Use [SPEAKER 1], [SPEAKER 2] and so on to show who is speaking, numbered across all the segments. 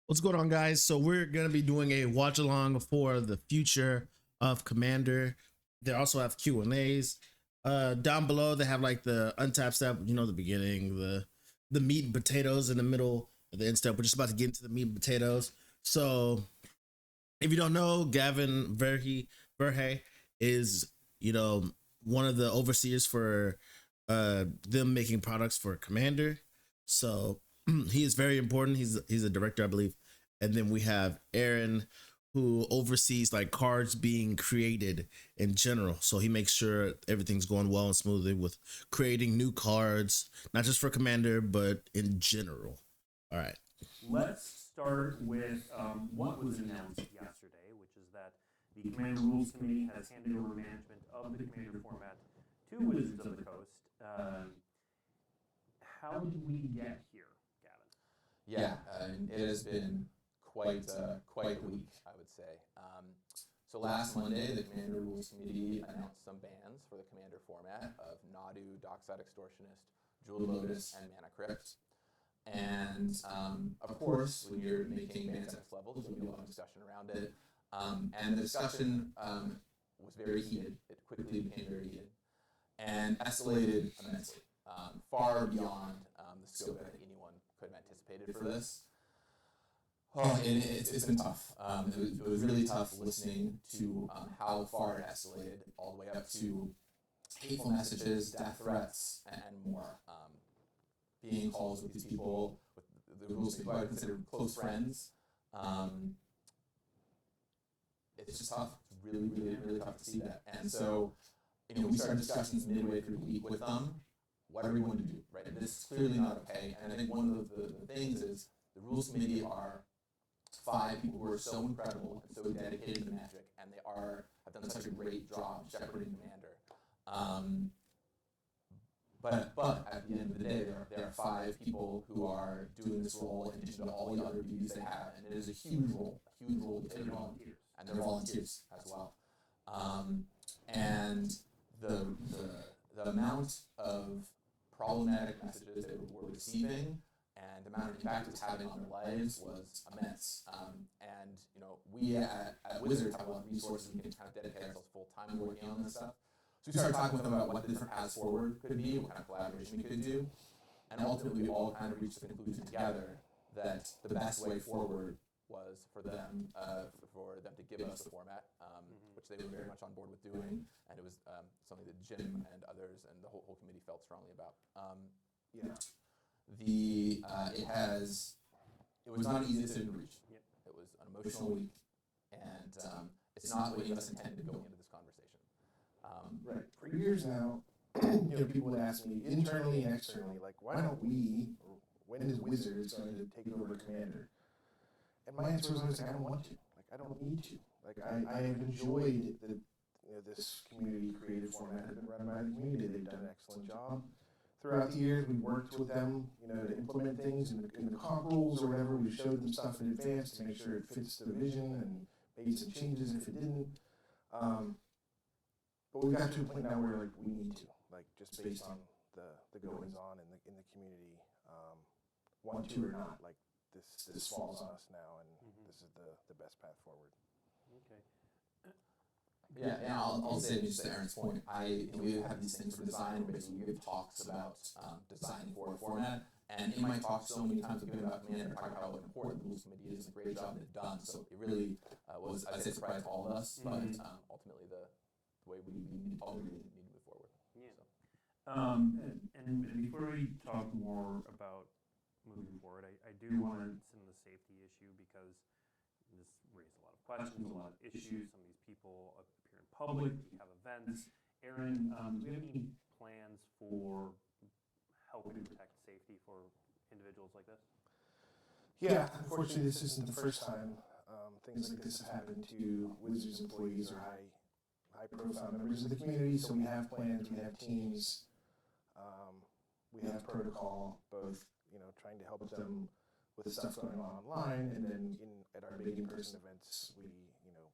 [SPEAKER 1] What's going on, guys? So we're gonna be doing a watch along for the future of Commander. They also have Q and A's. Down below they have like the untapped step, the beginning, the meat and potatoes in the middle, the end step. We're just about to get into the meat and potatoes. So if you don't know, Gavin Verhey is one of the overseers for them making products for Commander. So he is very important. He's a director, I believe. And then we have Aaron, who oversees like cards being created in general. So he makes sure everything's going well and smoothly with creating new cards, not just for Commander, but in general. All right.
[SPEAKER 2] Let's start with what was announced yesterday, which is that the Commander Rules Committee has handed over management of the Commander format to Wizards of the Coast. How did we get here, Gavin?
[SPEAKER 3] Yeah, it has been quite a week, I would say. So last Monday, the Commander Rules Committee announced some bans for the Commander format of Nadu, Dockside Extortionist, Jewel Lotus, and Mana Crypt. And of course, when you're making bans at this level, there's going to be a lot of discussion around it. And the discussion was very heated. It quickly became very heated and escalated immensely, far beyond the scope that anyone could have anticipated for this. Oh, and it's been tough. It was really tough listening to how far it escalated, all the way up to hateful messages, death threats, and more. Being calls with these people, with the rules people I would consider close friends. It's just tough. It's really tough to see that. And so, we started discussions midway through the week with them. What are we going to do? Right? This is clearly not okay. And I think one of the things is the rules committee are 5 people who are so incredible and so dedicated to Magic, and they have done such a great job shepherding Commander. But at the end of the day, there are 5 people who are doing this role in addition to all the other duties they have, and it is a huge role to take on. And they're volunteers as well. And the amount of problematic messages they were receiving and the amount of impact it was having on their lives was immense. And we at Wizards have a lot of resources. We can kind of dedicate ourselves full time to working on this stuff. So we started talking with them about what the different paths forward could be, what kind of collaboration we could do, and ultimately we all kind of reached the conclusion together that the best way forward was for them to give us the format, which they were very much on board with doing, and it was something that Jim and others and the whole committee felt strongly about. It was not an easy decision to reach.
[SPEAKER 2] Yep.
[SPEAKER 3] It was an emotional week, and it's not what any of us intended going into this conversation.
[SPEAKER 4] Right. For years now, people would ask me internally and externally, like, why don't we, or when is Wizards going to take over Commander? And my answer was always, like, I don't want to. Like, I don't need to. Like, I have enjoyed this community creative format has been run by the community. They've done an excellent job. Throughout the years, we've worked with them, to implement things in the comp rules or whatever. We showed them stuff in advance to make sure it fits the vision and made some changes if it didn't. But we've got to a point now where like we need to, like just based on the goings on in the community, want to or not, like this falls on us now, and this is the best path forward.
[SPEAKER 2] Okay.
[SPEAKER 3] Yeah, and I'll say just to Aaron's point, we have these things for design. Basically, we give talks about design for a format, and in my talks, so many times we've been about Commander, talking about how important the rules committee is and the great job they've done. So it really was, I'd say, a surprise to all of us, but ultimately the way we need to move forward.
[SPEAKER 2] Yeah.
[SPEAKER 3] So.
[SPEAKER 2] And before we talk more about moving forward, I do want to send the safety issue because this raised a lot of questions, a lot of issues. Some of these people appear in public. We have events. Aaron, do we have any plans for helping protect safety for individuals like this?
[SPEAKER 4] Yeah, unfortunately, this isn't the first time things like this have happened to Wizards employees or high-profile members of the community. So we have plans, we have teams, we have protocol, both trying to help them with the stuff going on online, and then at our big in-person events, we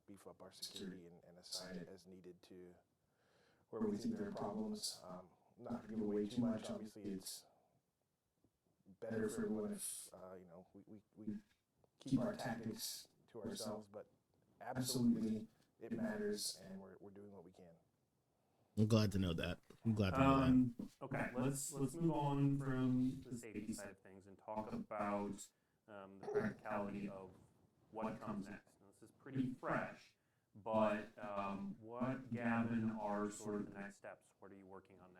[SPEAKER 4] beef up our security and assign it as needed to where we think there are problems. Not to give away too much. Obviously, it's better for everyone if we keep our tactics to ourselves, but absolutely it matters, and we're doing what we can.
[SPEAKER 1] I'm glad to know that. I'm glad to know that.
[SPEAKER 2] Okay, let's move on from the safety side of things and talk about the practicality of what comes next. Now, this is pretty fresh, but what, Gavin, are sort of the next steps? What are you working on now?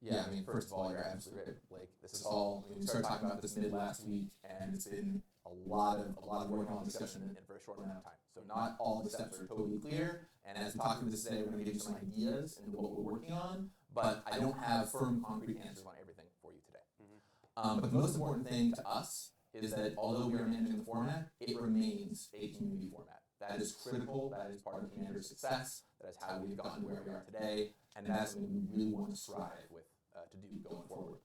[SPEAKER 3] Yeah, I mean, first of all, you're absolutely right, Blake. This is all, I mean, we started talking about this mid last week, and it's been a lot of work on discussion in for a short amount of time. So not all the steps are totally clear, and as we talk about this today, we're going to give you some ideas into what we're working on, but I don't have firm, concrete answers on everything for you today. But the most important thing to us is that although we are managing the format, it remains a community format. That is critical. That is part of Commander's success. That is how we've gotten to where we are today, and that's something we really want to strive with to do going forward.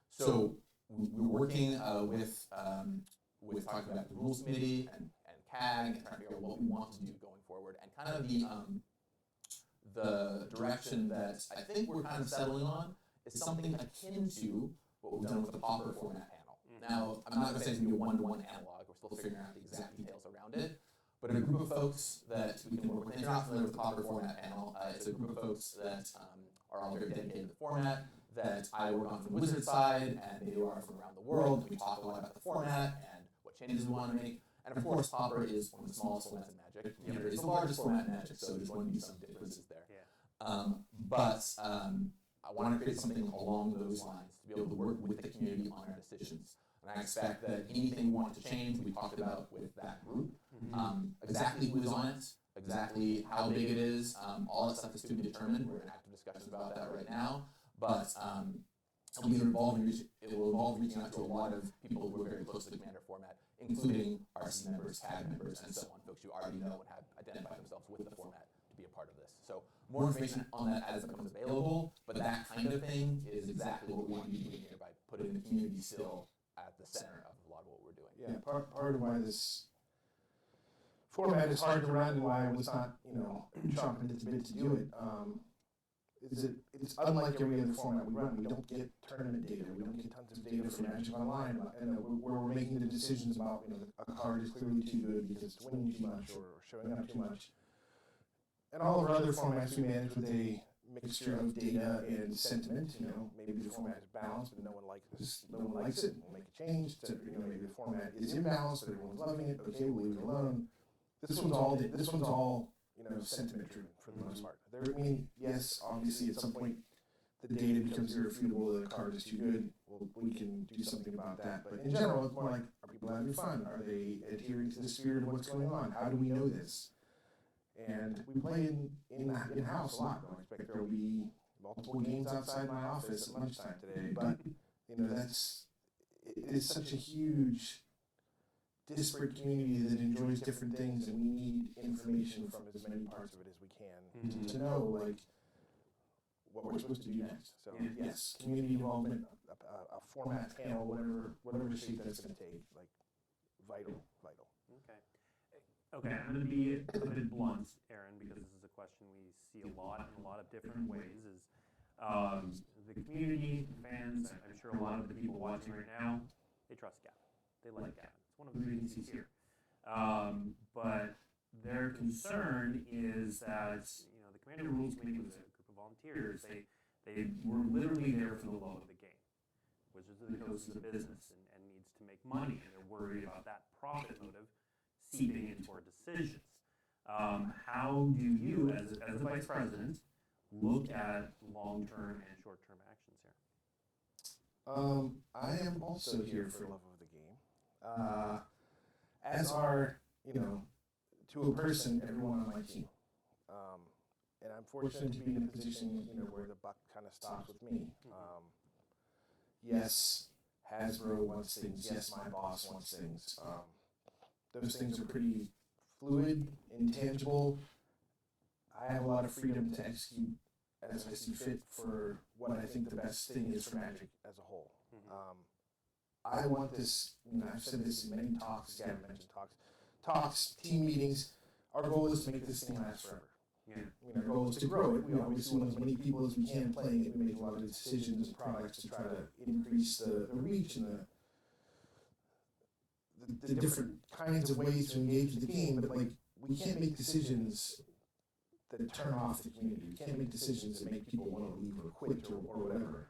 [SPEAKER 3] So we're working with talking about the rules committee and CAG and trying to figure out what we want to do going forward, and kind of the direction that I think we're kind of settling on is something akin to what we've done with the Popper format panel. Now, I'm not going to say it's going to be a one-to-one analog. We're still figuring out the exact details around it. But a group of folks that we can work with, and if you're not familiar with the Popper format panel, it's a group of folks that are all very dedicated to the format, that I work on from the Wizard side, and they are from around the world, and we talk a lot about the format and what changes we want to make. And of course, Popper is one of the smallest formats in Magic. Commander is the largest format in Magic, so there's going to be some differences there.
[SPEAKER 2] Yeah.
[SPEAKER 3] But I want to create something along those lines to be able to work with the community on our decisions. And I expect that anything we want to change, we talked about with that group. Exactly who is on it, exactly how big it is, all that stuff is to be determined. We're in active discussions about that right now. But it will involve reaching out to a lot of people who are very close to the Commander format, including RC members, CAG members, and so on, folks who already know and have identified themselves with the format to be a part of this. So more information on that as it becomes available, but that kind of thing is exactly what we want to be doing here by putting the community still at the center of a lot of what we're doing.
[SPEAKER 4] Yeah, part of why this format is hard to run and why I was not, chomping at the bit to do it, is that it's unlike every other format we run. We don't get tournament data. We don't get tons of data from Magic Online, and where we're making the decisions about, a card is clearly too good because it's winning too much or showing up too much. And all of our other formats we manage with a mixture of data and sentiment. Maybe the format is balanced, but no one likes it. We'll make a change. Maybe the format is imbalanced, but everyone's loving it. Okay, we'll leave it alone. This one's all sentiment driven for the most part. Yes, obviously at some point the data becomes irrefutable. The card is too good. Well, we can do something about that. But in general, it's more like, are people having fun? Are they adhering to the spirit of what's going on? How do we know this? And we play in house a lot. I expect there will be multiple games outside my office at lunchtime today. But it is such a huge, disparate community that enjoys different things, and we need information from as many parts of it as we can to know what we're supposed to do next. So yes, community involvement, a format panel, whatever shape that's going to take, vital.
[SPEAKER 2] Okay, I'm going to be a bit blunt, Aaron, because this is a question we see a lot in a lot of different ways. Is the community, fans, I'm sure a lot of the people watching right now, they trust Gavin. They like Gavin. It's one of the reasons he's here. But their concern is that the Commander Rules Committee was a group of volunteers. They were literally there for the love of the game. Wizards of the Coast is a business and needs to make money, and they're worried about that profit motive seeping into our decisions. How do you, as the vice president, look at long-term and short-term actions here?
[SPEAKER 4] I am also here for love of the game, as are, to a person, everyone on my team. And I'm fortunate to be in a position, where the buck kind of stops with me. Yes, Hasbro wants things. Yes, my boss wants things. Those things are pretty fluid, intangible. I have a lot of freedom to execute as I see fit for what I think the best thing is for Magic as a whole. I want this, I've said this in many talks, Gavin mentioned talks, team meetings. Our goal is to make this thing last forever.
[SPEAKER 2] Yeah.
[SPEAKER 4] Our goal is to grow it. We obviously want as many people as we can playing it. We make a lot of decisions and products to try to increase the reach and the different kinds of ways to engage the game, but like we can't make decisions that turn off the community. We can't make decisions that make people want to leave or quit or whatever.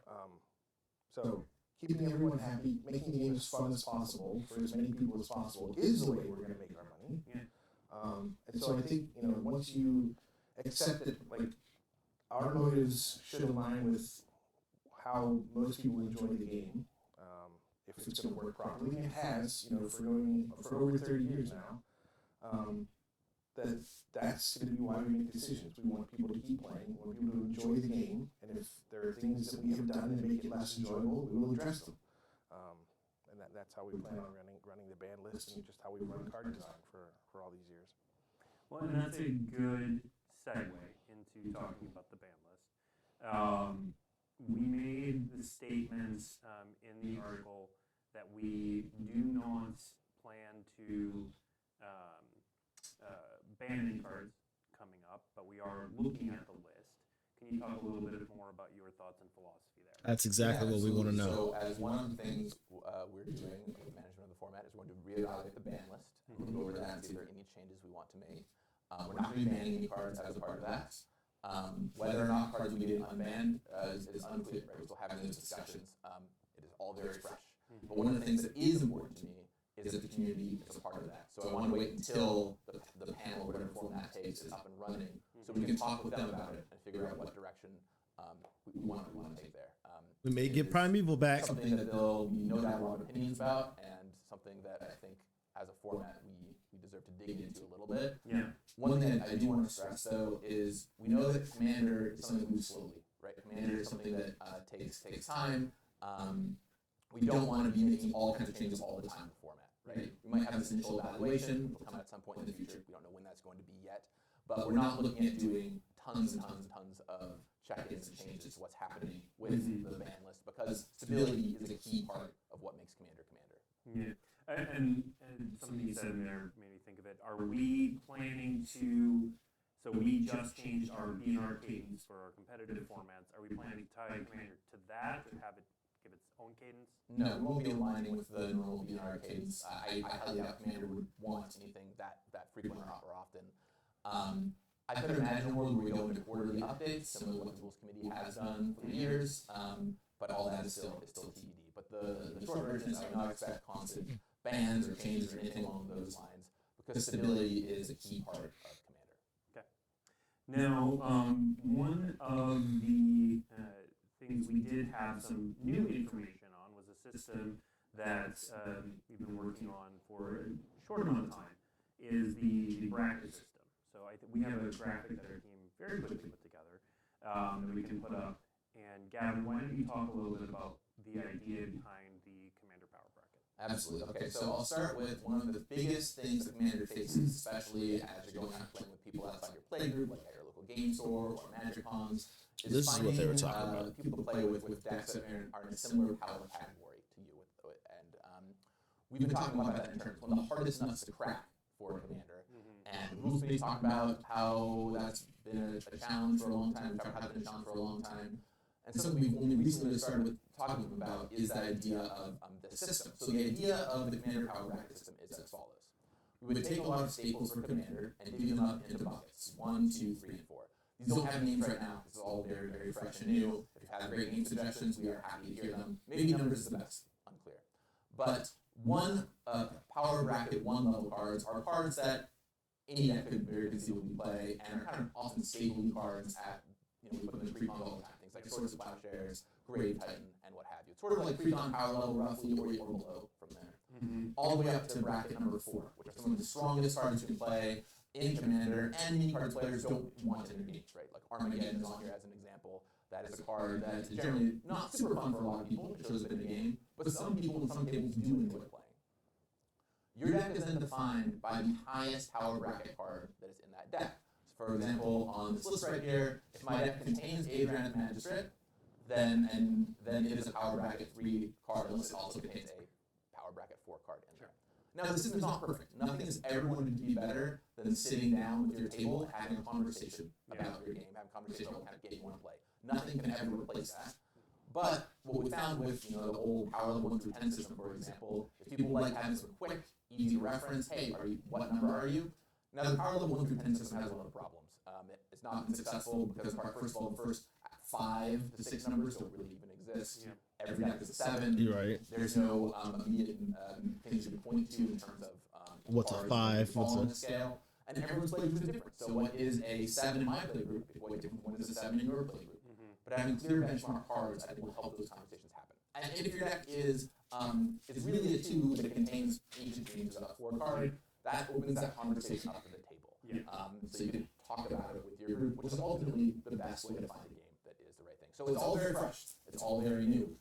[SPEAKER 4] So keeping everyone happy, making the game as fun as possible for as many people as possible is the way we're going to make our money.
[SPEAKER 2] Yeah.
[SPEAKER 4] And so I think, you know, once you accept that, like, our motives should align with how most people enjoy the game, if it's going to work properly, and it has, you know, for over 30 years now, that's going to be why we make decisions. We want people to keep playing, we want people to enjoy the game, and if there are things that we have done to make it less enjoyable, we will address them. And that's how we plan on running the ban list, and just how we run card design for all these years.
[SPEAKER 2] Well, and that's a good segue into talking about the ban list. We made the statements in the article that we do not plan to ban any cards coming up, but we are looking at the list. Can you talk a little bit more about your thoughts and philosophy there?
[SPEAKER 1] That's exactly what we want to know.
[SPEAKER 3] So, as one of the things we're doing with management of the format is we're going to reevaluate the ban list, look over that, and see if there are any changes we want to make. We're not going to be banning any cards as a part of that. Whether or not cards will be unbanned is unclear. Right? We're still having those discussions. It is all very fresh. But one of the things that is important to me is that the community is a part of that. So I want to wait until the panel, whatever form that takes, is up and running, so we can talk with them about it and figure out what direction we want to take there.
[SPEAKER 1] We may get Primeval back.
[SPEAKER 3] Something that there'll be no doubt a lot of opinions about, and something that I think, as a format, we deserve to dig into a little bit.
[SPEAKER 2] Yeah.
[SPEAKER 3] One thing I do want to stress, though, is we know that Commander is something that moves slowly, right? Commander is something that takes time. We don't want to be making all kinds of changes all the time in the format, right? We might have this initial evaluation. It'll come at some point in the future. We don't know when that's going to be yet. But we're not looking at doing tons and tons and tons of check-ins and changes to what's happening with the ban list, because stability is a key part of what makes Commander Commander.
[SPEAKER 2] Yeah. And something you said in there made me think of it. Are we planning to, so we just changed our BNR cadence for our competitive formats. Are we planning to tie Commander to that, to have it give its own cadence?
[SPEAKER 3] No, we won't be aligning with the normal BNR cadence. I highly doubt Commander would want anything that frequent or often. I could imagine a world where we go into quarterly updates, similar to what the Rules Committee has done for years, but all that is still TBD. But the short version is I would not expect constant bans or changes or anything along those lines, because stability is a key part of Commander.
[SPEAKER 2] Okay. Now, one of the things we did have some new information on was a system that we've been working on for a short amount of time, is the bracket system. So we have a graphic that our team very quickly put together that we can put up. And Gavin, why don't you talk a little bit about the idea behind the Commander Power Bracket?
[SPEAKER 3] Absolutely. Okay, so I'll start with one of the biggest things that Commander faces, especially as you're going out playing with people outside your playgroup, like at your local game store or Magic Cons.
[SPEAKER 1] This is what they were talking about.
[SPEAKER 3] People to play with decks that are in a similar power category to you. And we've been talking about that in terms of one of the hardest nuts to crack for Commander. And the Rules Committee talked about how that's been a challenge for a long time, has been a challenge for a long time. And something we've only recently started with talking about is that idea of the system. So the idea of the Commander Power Bracket system is as follows. We would take a lot of staples for Commander and divvy them up into buckets, 1, 2, 3, and 4. These don't have names right now. This is all very, very fresh and new. If you have great name suggestions, we are happy to hear them. Maybe numbers is the best, unclear. But one Power Bracket 1 level cards are cards that any deck could very conceivably play, and are kind of often staple cards at, we put them in pre-con all the time. Things like Swords of Plowshares, Grave Titan, and what have you. It's sort of like pre-con power level roughly, or below from there. All the way up to bracket number 4, which are some of the strongest cards you can play in Commander, and many cards players don't want to engage, right? Like Armageddon is on here as an example. That is a card that is generally not super fun for a lot of people. It shows a bit of the game, but some people in some tables do enjoy playing. Your deck is then defined by the highest power bracket card that is in that deck. So for example, on this list right here, if my deck contains Abraham Magistrate, then it is a power bracket 3 card, unless it also contains a power bracket 4 card in there. Now the system is not perfect. Nothing is ever going to be better than sitting down with your table and having a conversation about your game, having a conversation about what kind of game you want to play. Nothing can ever replace that. But what we found with the old power level 1 through 10 system, for example, is people like having some quick, easy to reference. Hey, what number are you? Now the power level 1 through 10 system has a lot of problems. It's not been successful because first of all, the first 5 to 6 numbers don't really even exist.
[SPEAKER 2] Yeah.
[SPEAKER 3] Every deck is a 7.
[SPEAKER 1] You're right.
[SPEAKER 3] There's no immediate things you can point to in terms of
[SPEAKER 1] What's a
[SPEAKER 3] cards
[SPEAKER 1] 5?
[SPEAKER 3] that fall
[SPEAKER 1] What's
[SPEAKER 3] on
[SPEAKER 1] a
[SPEAKER 3] the scale. And everyone's play group is different. So what is a 7 in my play group is quite different from what is a 7 in your play group. But having clear benchmark cards, I think, will help those conversations happen. And if your deck is really a 2 that contains Ancient Dreams as a 4 card, that opens that conversation up to the table. So you can talk about it with your group, which is ultimately the best way to find a game that is the right thing. So it's all very fresh. It's all very new.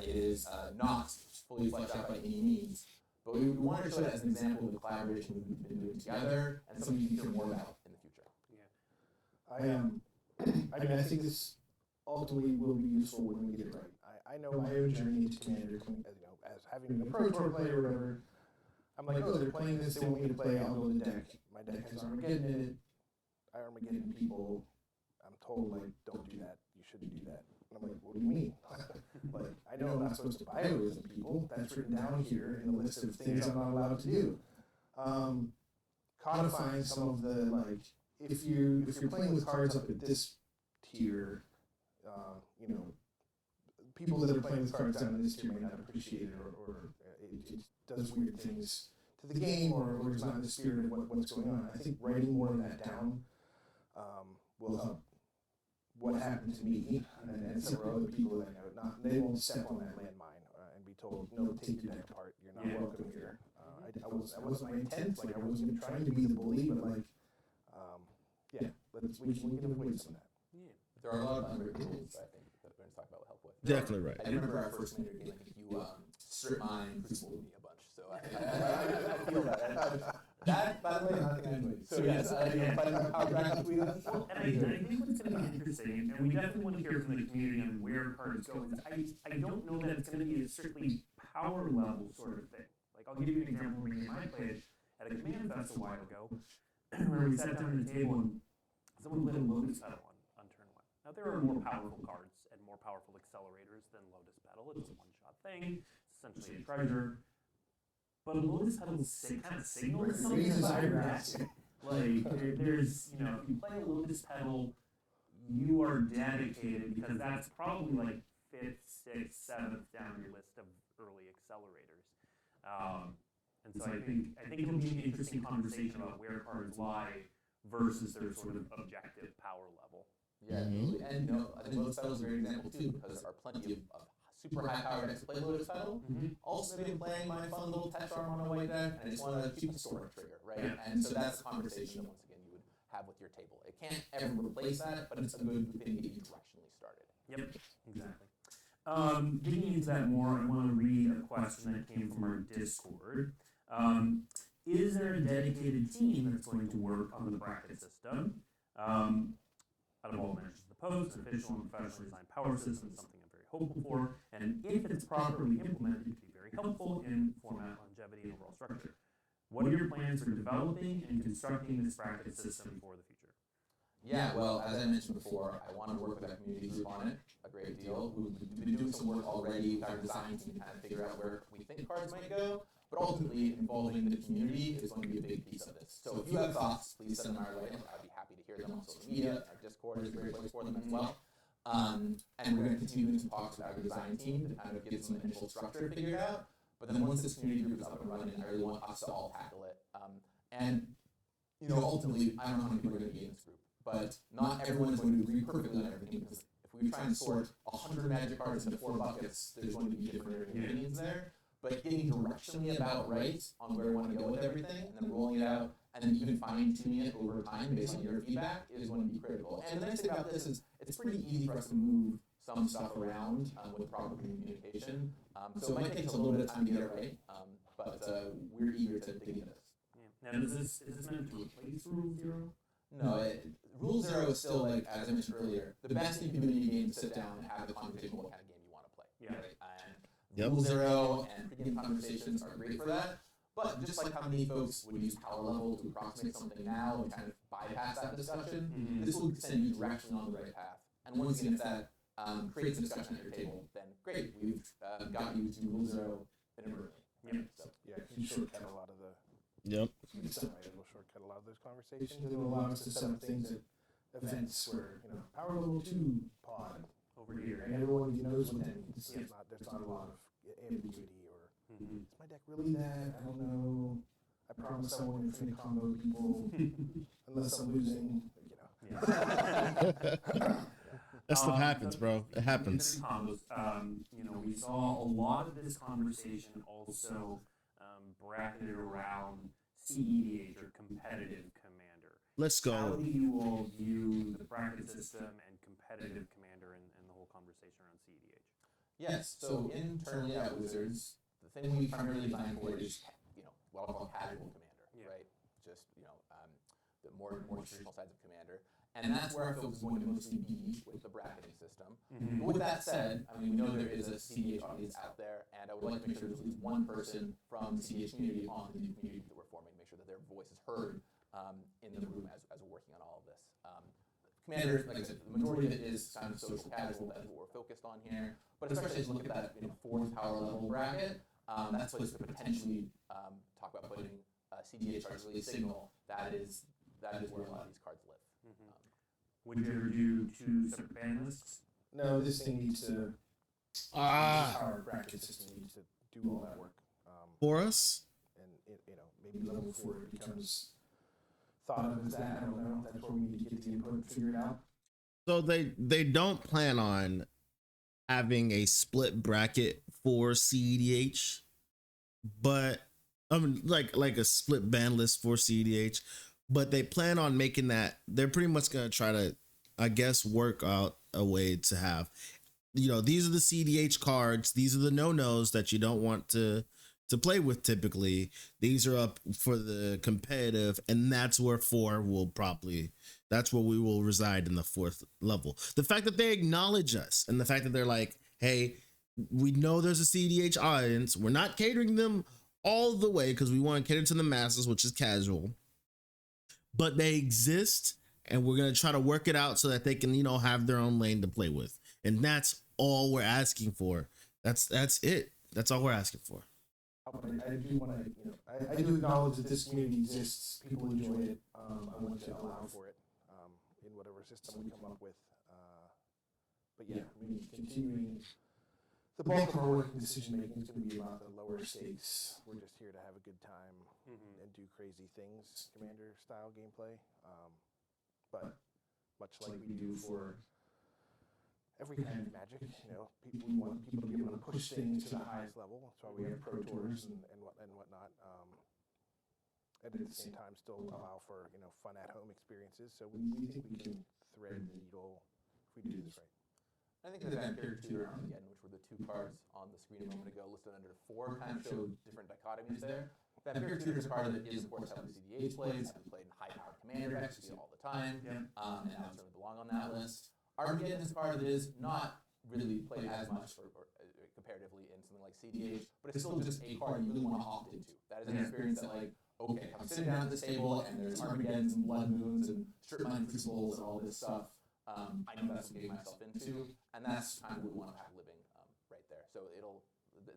[SPEAKER 3] It is not fully fleshed out by any means. But we wanted to show that as an example of the collaboration we've been doing together and something you can hear more about in the future.
[SPEAKER 4] I mean, I think this ultimately will be useful when we get it right. I know my own journey to Commander, as having been a Pro Tour player or whatever. I'm like, oh, they're playing this, they want me to play, I'll build a deck. My deck has Armageddon in it. Armageddon people, I'm told, like, don't do that, you shouldn't do that. And I'm like, what do you mean? Like, I know I'm not supposed to biowism people, that's written down here in the list of things I'm not allowed to do. Codifying some of the, like, if you're playing with cards up at this tier, people that are playing with cards down in this tier may not appreciate it, or it does weird things to the game, or is not in the spirit of what's going on. I think writing more of that down will help. What happened to me and several other people that I know, they won't step on that landmine and be told, no, take your deck apart, you're not welcome here. That wasn't my intent, like, I wasn't even trying to be the bully, but, like, we can avoid some of that.
[SPEAKER 3] There are a lot of unwritten rules, I think, that we're going to talk about will help with.
[SPEAKER 1] Definitely right.
[SPEAKER 3] I remember our first Commander game, I think you strip mine, Crucible me a bunch, so I feel that. That, by the way, is not the kind of movie. So yes, I'll drag the tweet on.
[SPEAKER 2] Well, and I think what's going to be interesting, and we definitely want to hear from the community on where cards go, is I don't know that it's going to be a strictly power level sort of thing. Like, I'll give you an example. Me and I played at a Command Fest a while ago, where we sat down at a table and someone played a Lotus Petal on turn 1. Now, there are more powerful cards and more powerful accelerators than Lotus Petal. It's a one-shot thing. It's essentially a treasure. But Lotus Petal kind of signals something about your deck. Like, there's, if you play a Lotus Petal, you are dedicated, because that's probably like 5th, 6th, 7th down your list of early accelerators. And so I think it'll be an interesting conversation about where cards lie versus their sort of objective power level.
[SPEAKER 3] Yeah, and I think Lotus Petal is a great example too, because there are plenty of super high power decks that play Lotus Petal. Also been playing my fun little Tetrar on a white deck, and I just want to keep the story trigger, right? And so that's a conversation that once again you would have with your table. It can't ever replace that, but it's a good thing to get you directionally started.
[SPEAKER 2] Yep, exactly. Digging into that more, I want to read a question that came from our Discord. Is there a dedicated team that's going to work on the bracket system? Out of all mentions the post, an official and professionally designed power system is something I'm very hopeful for, and if it's properly implemented, it could be very helpful in format, longevity, and overall structure. What are your plans for developing and constructing this bracket system for the future?
[SPEAKER 3] Yeah, well, as I mentioned before, I want to work with our community group on it a great deal. We've been doing some work already with our design team to kind of figure out where we think cards might go, but ultimately involving the community is going to be a big piece of this. So if you have thoughts, please send them our way. I'd be happy to hear them on social media. Our Discord is a great place for them as well. And we're going to continue to talk to our design team to kind of get some initial structure figured out. But then once this community group is up and running, I really want us to all tackle it. And ultimately, I don't know how many people are going to be in this group, but not everyone is going to agree perfectly on everything, because if we try and sort 100 Magic cards into 4 buckets, there's going to be different opinions there. But getting directionally about right on where we want to go with everything, and then rolling it out, and then even fine-tuning it over time based on your feedback is going to be critical. And the nice thing about this is it's pretty easy for us to move some stuff around with proper communication. So it might take us a little bit of time to get it right, but we're eager to dig into this.
[SPEAKER 2] Yeah. Now, is this meant to replace Rule 0?
[SPEAKER 3] No, Rule 0 is still, like, as I mentioned earlier, the best in community game to sit down and have a conversation about what kind of game you want to play.
[SPEAKER 2] Yeah.
[SPEAKER 3] Right? And Rule 0 and pre-game conversations are great for that. But just like how many folks would use power level to approximate something now and kind of bypass that discussion, this will send you directionally on the right path. And once again, if that creates a discussion at your table, then great, we've got you to Rule 0 in a early.
[SPEAKER 2] Yep.
[SPEAKER 3] So
[SPEAKER 4] Yeah, it can shortcut a lot of the.
[SPEAKER 1] Yep.
[SPEAKER 4] It will shortcut a lot of those conversations, and it will allow us to set up things at events where power level 2 pod,
[SPEAKER 2] Over here.
[SPEAKER 4] and everyone knows what that means. It's not, there's not a lot of ambiguity or
[SPEAKER 2] Mhm.
[SPEAKER 4] is my deck really that? I don't know. I promise I won't infinite combo people unless I'm losing.
[SPEAKER 2] Yeah.
[SPEAKER 1] That stuff happens, bro. It happens.
[SPEAKER 2] Combos. We saw a lot of this conversation also bracketed around CEDH or competitive commander.
[SPEAKER 1] Let's
[SPEAKER 2] How
[SPEAKER 1] go.
[SPEAKER 2] do you all view the bracket system and competitive commander and the whole conversation around CEDH?
[SPEAKER 3] yes, so internally at Wizards, the thing we primarily design for is what I'll call casual commander,
[SPEAKER 2] Yeah.
[SPEAKER 3] right? Just the more traditional sides of commander. And that's where our focus is going to mostly be with the bracketing system.
[SPEAKER 2] Mhm.
[SPEAKER 3] But with that said, I mean, we know there is a CDH audience out there, and I would like to make sure there's at least one person from the CDH community on the new community that we're forming, make sure that their voice is heard in the room as we're working on all of this. Commander, like I said, the majority of it is kind of social casual. That is what we're focused on here. But especially as you look at that 4th power level bracket, that's a place to potentially talk about putting CDH cards, really signal that is where a lot of these cards live.
[SPEAKER 2] Mhm. Would you ever do 2 separate ban lists?
[SPEAKER 4] No, this thing needs to. This power bracket system needs to do all that work.
[SPEAKER 1] For us,
[SPEAKER 4] And maybe level 4 it becomes thought of as that. I don't know. That's where we need to get the input and figure it out.
[SPEAKER 1] so they don't plan on having a split bracket for CEDH, but like a split ban list for CEDH, but they plan on making that. They're pretty much gonna try to, I guess, work out a way to have, these are the CEDH cards. These are the no-nos that you don't want to play with typically. These are up for the competitive, and that's where that's where we will reside in the 4th level. The fact that they acknowledge us and the fact that they're like, hey, we know there's a CEDH audience. We're not catering them all the way because we want to cater to the masses, which is casual, but they exist, and we're going to try to work it out so that they can, have their own lane to play with. And that's all we're asking for. That's it. That's all we're asking for.
[SPEAKER 4] But I do want to, I do acknowledge that this community exists. People enjoy it. I want to allow for it in whatever system we come up with. But yeah, I mean, continuing. The bulk of our working decision making is going to be about the lower stakes. We're just here to have a good time and do crazy things, commander style gameplay. But much like we do for every kind of magic, we want people to be able to push things to the highest level. That's why we have pro tours and whatnot. And at the same time, still allow for fun at home experiences. So we think we can thread the needle if we do this right.
[SPEAKER 3] I think the Vampire Tutor and Armageddon, which were the 2 cards on the screen a moment ago, listed under 4, kind of showed different dichotomies there. Vampire Tutor is a card that is, of course, heavily CDH plays, heavily played in high-powered commander decks, you see it all the time, and now certainly belong on that list. Armageddon is a card that is not really played as much or comparatively in something like CDH, but it's still just a card you really want to opt into. That is an experience that, okay, I'm sitting down at this table and there's Armageddons and Blood Moons and Strip Mine Crucibles and all this stuff. I know that's what I'm getting myself into, and that's kind of what we want to have living right there. So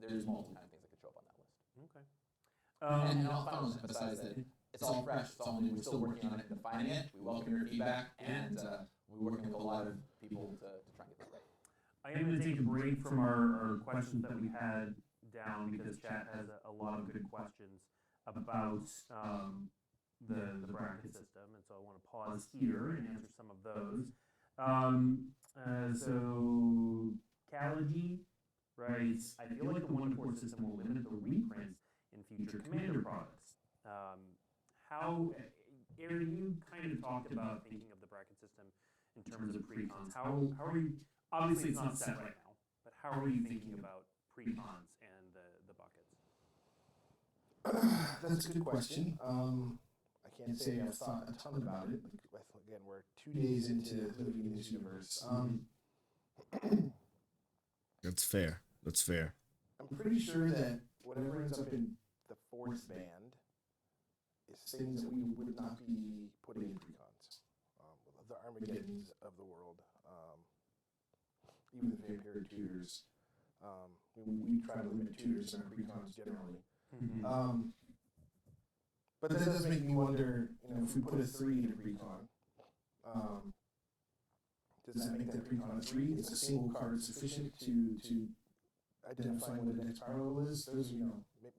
[SPEAKER 3] there's multiple kind of things that could show up on that list.
[SPEAKER 2] Okay.
[SPEAKER 3] And I'll finally emphasize that it's all fresh, it's all new, we're still working on it and defining it. We welcome your feedback, and we're working with a lot of people to try and get that right.
[SPEAKER 2] I am going to take a break from our questions that we had down because chat has a lot of good questions about the bracket system, and so I want to pause here and answer some of those. So Kalaji writes, I feel like the 1-4 system will limit the reprints in future commander products. Aaron, you kind of talked about thinking of the bracket system in terms of pre-cons. How are you, obviously it's not set right now, but how are you thinking about pre-cons and the buckets?
[SPEAKER 4] That's a good question. I can't say I've thought a ton about it. Again, we're 2 days into living in this universe.
[SPEAKER 1] That's fair. That's fair.
[SPEAKER 4] I'm pretty sure that whatever ends up in the 4th band is things that we would not be putting in precons. The Armageddons of the world, even the Vampire Tutors. We try to limit tutors in our precons generally. But that does make me wonder, if we put a 3 into precon, does that make that precon a 3? Is a single card sufficient to identify what the next power level is? Those,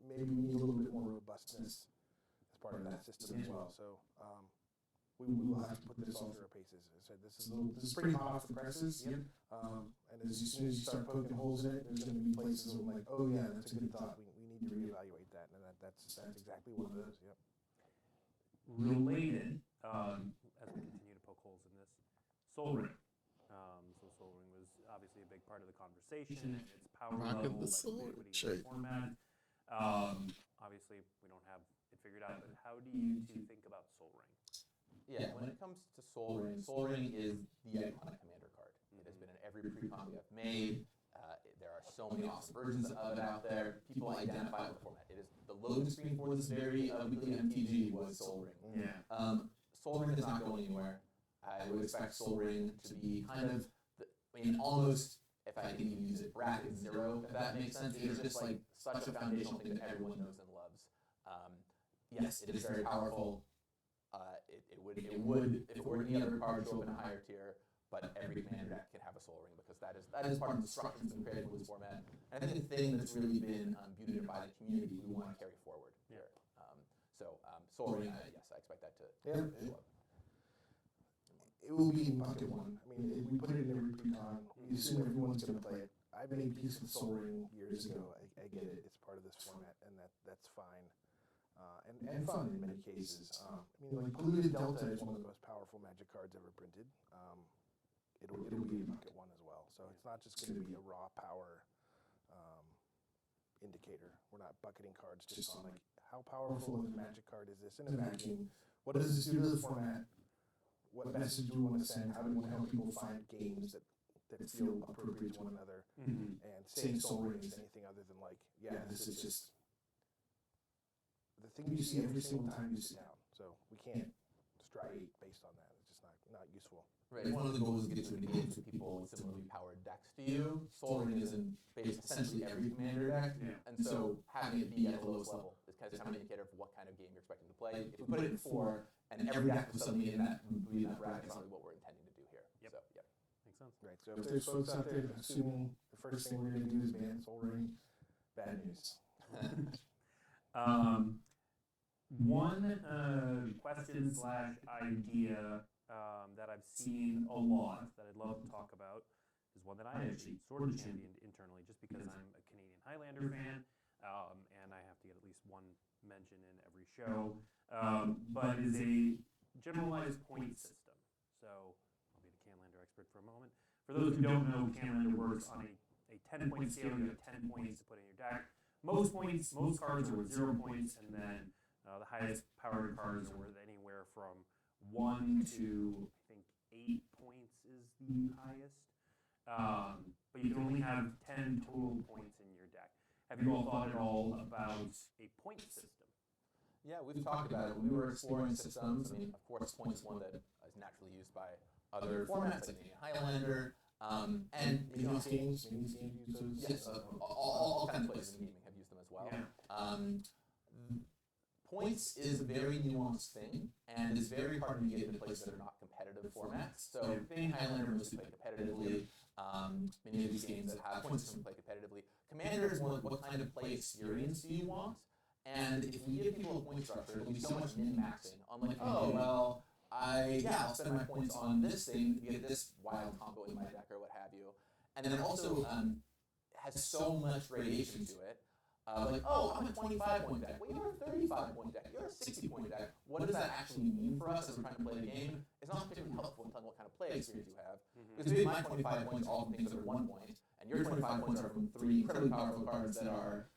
[SPEAKER 4] maybe we need a little bit more robustness as part of that system as well. So we will have to put this all through our paces. As I said, this is pretty hot off the presses. Yep. And as soon as you start poking holes in it, there's going to be places where I'm like, oh yeah, that's a good thought. We need to reevaluate that, and that's exactly one of those. Yep.
[SPEAKER 2] Related, as we continue to poke holes in this, Soul Ring. So Soul Ring was obviously a big part of the conversation. Its power level, liquidity, format. Obviously, we don't have it figured out, but how do you two think about Soul Ring?
[SPEAKER 3] Yeah, when it comes to Soul Ring is the iconic commander card. It has been in every pre-con we have made. There are so many awesome versions of it out there. People identify with the format. It is the loading screen for this very weekly MTG was Soul Ring.
[SPEAKER 2] Yeah.
[SPEAKER 3] Soul Ring does not go anywhere. I would expect Soul Ring to be kind of, almost, if I can even use it, bracket 0, if that makes sense. It is just like such a foundational thing that everyone knows and loves. Yes, it is very powerful. It would, if it were any other card, show up in a higher tier, but every commander deck can have a Soul Ring because that is part of the structure that's been created for this format. And I think the thing that's really been beauted by the community we want to carry forward here. Soul Ring, yes, I expect that to develop.
[SPEAKER 4] It will be in bucket 1. I mean, if we put it in every precon, we assume everyone's going to play it. I made peace with Soul Ring years ago. I get it. It's part of this format, and that's fine. And fun in many cases. Polluted Delta is one of the most powerful Magic cards ever printed. It'll be in bucket 1 as well. So it's not just going to be a raw power indicator. We're not bucketing cards just on how powerful of a Magic card is this in a vacuum? What does this do to the format? What message do we want to send? How do we want to help people find games that feel appropriate to one another? And saying Soul Ring is anything other than this is just the thing you see every single time you sit down. So we can't striate based on that. It's just not useful.
[SPEAKER 3] Right. One of the goals is to get you into games with people with similarly powered decks to you. Soul Ring is in essentially every commander deck, and so having it be at the lowest level is kind of an indicator of what kind of game you're expecting to play. If we put it in 4, and every deck was suddenly in that bracket, that's really what we're intending to do here.
[SPEAKER 2] Yep.
[SPEAKER 3] So, yeah.
[SPEAKER 2] Makes sense.
[SPEAKER 4] Right. So if there's folks out there assuming the first thing we're going to do is ban Soul Ring, bad news.
[SPEAKER 2] One question / idea that I've seen a lot that I'd love to talk about is one that I actually sort of championed internally just because I'm a Canadian Highlander fan, and I have to get at least one mention in every show, but is a generalized point system. So I'll be the Canlander expert for a moment. For those who don't know, Canlander works on a 10-point scale. You have 10 points to put in your deck. Most cards are worth 0 points, and then the highest powered cards are worth anywhere from 1 to, I think, 8 points is the highest. But you can only have 10 total points in your deck. Have you all thought at all about a point system?
[SPEAKER 3] Yeah, we've talked about it. When we were exploring systems, of course, points is one that is naturally used by other formats like Canadian Highlander, and
[SPEAKER 4] Mini games use those.
[SPEAKER 3] Yes, all kinds of places in gaming have used them as well.
[SPEAKER 2] Yeah.
[SPEAKER 3] Points is a very nuanced thing, and it's very hard to get into places that are not competitive formats. So Canadian Highlander mostly play competitively. Many of these games that have points system play competitively. Commander is what kind of play experience do you want? And if we give people a point structure, it'll be so much min-maxing on I'll spend my points on this thing to get this wild combo in my deck or what have you. And then it also has so much gradation to it. I'm a 25-point deck. Well, you're a 35-point deck. You're a 60-point deck. What does that actually mean for us as we're trying to play the game? It's not particularly helpful in telling what kind of play experience you have. Because maybe my 25 points all from things that are 1 point, and your 25 points are from 3 incredibly powerful cards that are,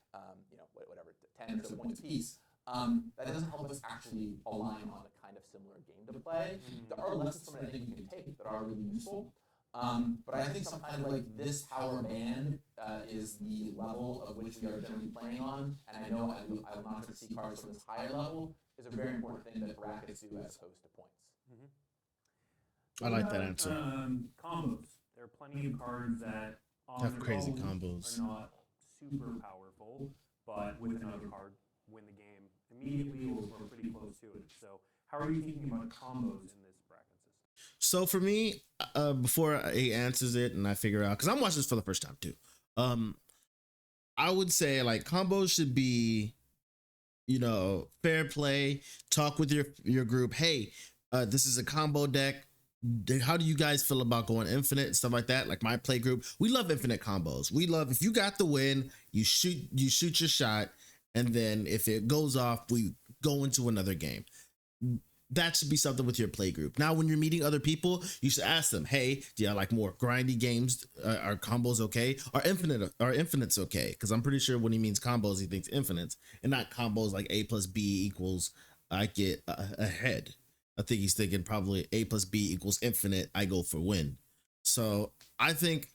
[SPEAKER 3] 10 or so points apiece. That doesn't help us actually align on a kind of similar game to play. There are lessons from it I think you can take that are really useful. But I think some kind of this power band is the level of which we are generally playing on, and I know I will not to see cards from this higher level is a very important thing that brackets do as opposed to points.
[SPEAKER 1] I like that answer.
[SPEAKER 2] Combos. There are plenty of cards that
[SPEAKER 1] have crazy combos.
[SPEAKER 2] are not super powerful, but with another card win the game immediately or pretty close to it. So how are you thinking about combos in this bracket system?
[SPEAKER 1] So for me, before he answers it and I figure out, because I'm watching this for the first time too, I would say like combos should be, fair play. Talk with your group. Hey, this is a combo deck. How do you guys feel about going infinite and stuff like that? Like my play group, we love infinite combos. We love if you got the win, you shoot your shot, and then if it goes off, we go into another game. That should be something with your play group. Now, when you're meeting other people, you should ask them, "Hey, do you like more grindy games? Are combos okay? Are infinites okay?" Because I'm pretty sure when he means combos, he thinks infinites and not combos like A plus B equals I get ahead. I think he's thinking probably A plus B equals infinite. I go for win. So I think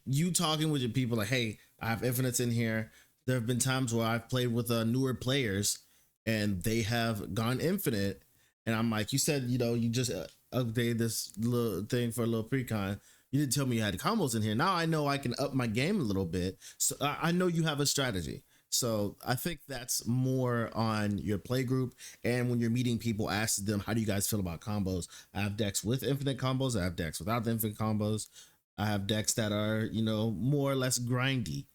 [SPEAKER 1] you talking with your people like, "Hey, I have infinites in here." There have been times where I've played with newer players and they have gone infinite. And I'm like, you said, you just updated this little thing for a little pre-con. You didn't tell me you had combos in here. Now I know I can up my game a little bit. So I know you have a strategy. So I think that's more on your play group. And when you're meeting people, ask them, how do you guys feel about combos? I have decks with infinite combos. I have decks without the infinite combos. I have decks that are, more or less grindy.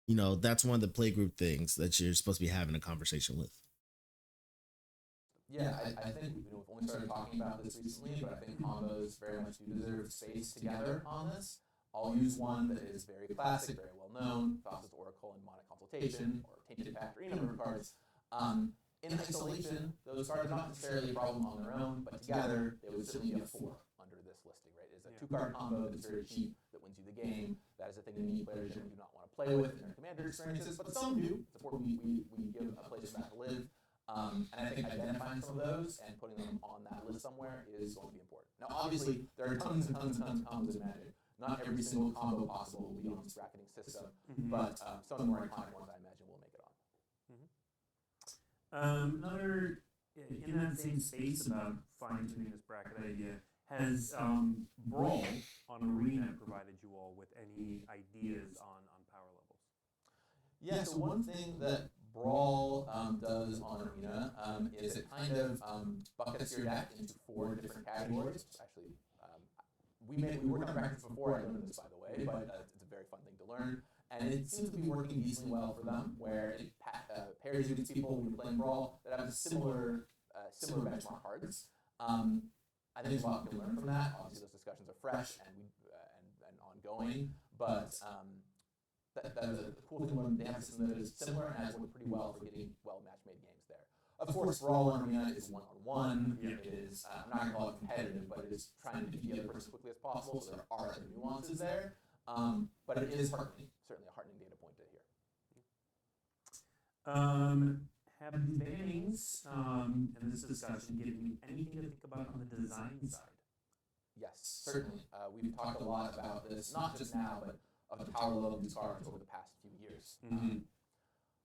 [SPEAKER 1] That's one of the play group things that you're supposed to be having a conversation with.
[SPEAKER 3] Yeah, I think we've only started talking about this recently, but I think combos very much do deserve space together on this. I'll use one that is very classic, very well known, Thassa's Oracle and Demonic Consultation, or Tainted Pact, or any number of cards. In isolation, those cards are not necessarily a problem on their own, but together they would certainly be a 4 under this listing, right? It's a 2-card combo that's very cheap, that wins you the game. That is a thing that many players generally do not want to play with in their commander experiences, but some do. It's important we give a place for that to live. And I think identifying some of those and putting them on that list somewhere is going to be important. Now, obviously, there are tons and tons and tons of combos in Magic. Not every single combo possible will be on this bracketing system, but some of the more iconic ones I imagine will make it on.
[SPEAKER 2] Another, in that same space about fine-tuning this bracket idea, has Brawl on Arena provided you all with any ideas on power levels?
[SPEAKER 3] Yeah, so one thing that Brawl does on Arena is it kind of buckets your deck into 4 different categories. Actually, we worked on brackets before. I learned this, by the way, but it's a very fun thing to learn. And it seems to be working decently well for them, where it pairs you with people when you're playing Brawl that have similar benchmark cards. I think there's a lot we can learn from that. Obviously, those discussions are fresh and ongoing, but the cool thing about they have a system that is similar and has worked pretty well for getting well-match-made games there. Of course, Brawl on Arena is one-on-one. It is, I'm not going to call it competitive, but it is trying to beat the other person as quickly as possible, so there are other nuances there. But it is heartening, certainly a heartening data point to hear.
[SPEAKER 2] Have the bannings and this discussion given you anything to think about on the design side?
[SPEAKER 3] Yes, certainly. We've talked a lot about this, not just now, but of the power level of these cards over the past few years.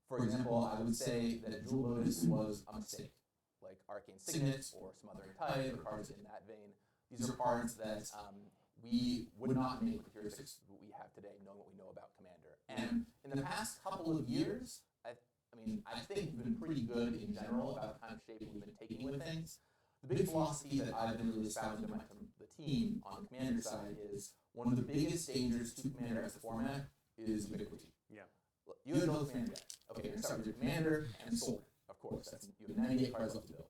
[SPEAKER 3] For example, I would say that Jewel Lotus was a mistake, like Arcane Signet or Smothering Tide, or cards in that vein. These are cards that we would not make with heuristics that we have today, knowing what we know about Commander. And in the past couple of years, I think we've been pretty good in general about the kind of shape we've been taking with things. The big philosophy that I've been really espousing to the team on the Commander side is one of the biggest dangers to Commander as a format is ubiquity.
[SPEAKER 2] Yeah.
[SPEAKER 3] Look, you have no Commander deck. Okay, you're going to start with your Commander and Soul. Of course, you have 98 cards left to build.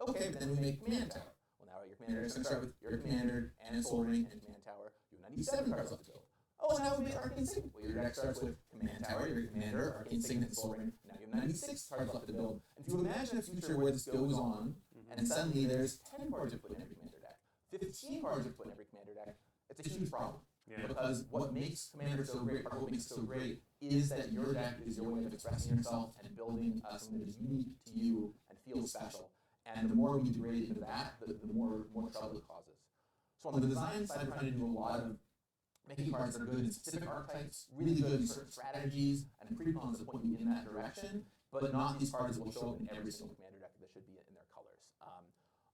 [SPEAKER 3] Okay, but then we make Command Tower. Well, now your Commander is going to start with your Commander and Soul Ring and Command Tower. You have 97 cards left to build. Oh, now we make Arcane Signet. Well, your deck starts with Command Tower, your Commander, Arcane Signet, and Soul Ring. Now you have 96 cards left to build. And if you imagine a future where this goes on, and suddenly there's 10 cards you put in every Commander deck, 15 cards you put in every Commander deck, it's a huge problem. Yeah. Because what makes Commander so great, or what makes it so great, is that your deck is your way of expressing yourself and building something that is unique to you and feels special. And the more we degrade into that, the more trouble it causes. So on the design side, we're trying to do a lot of making cards that are good in specific archetypes, really good in certain strategies, and pre-cons that point you in that direction, but not these cards that will show up in every single Commander deck that should be in their colors.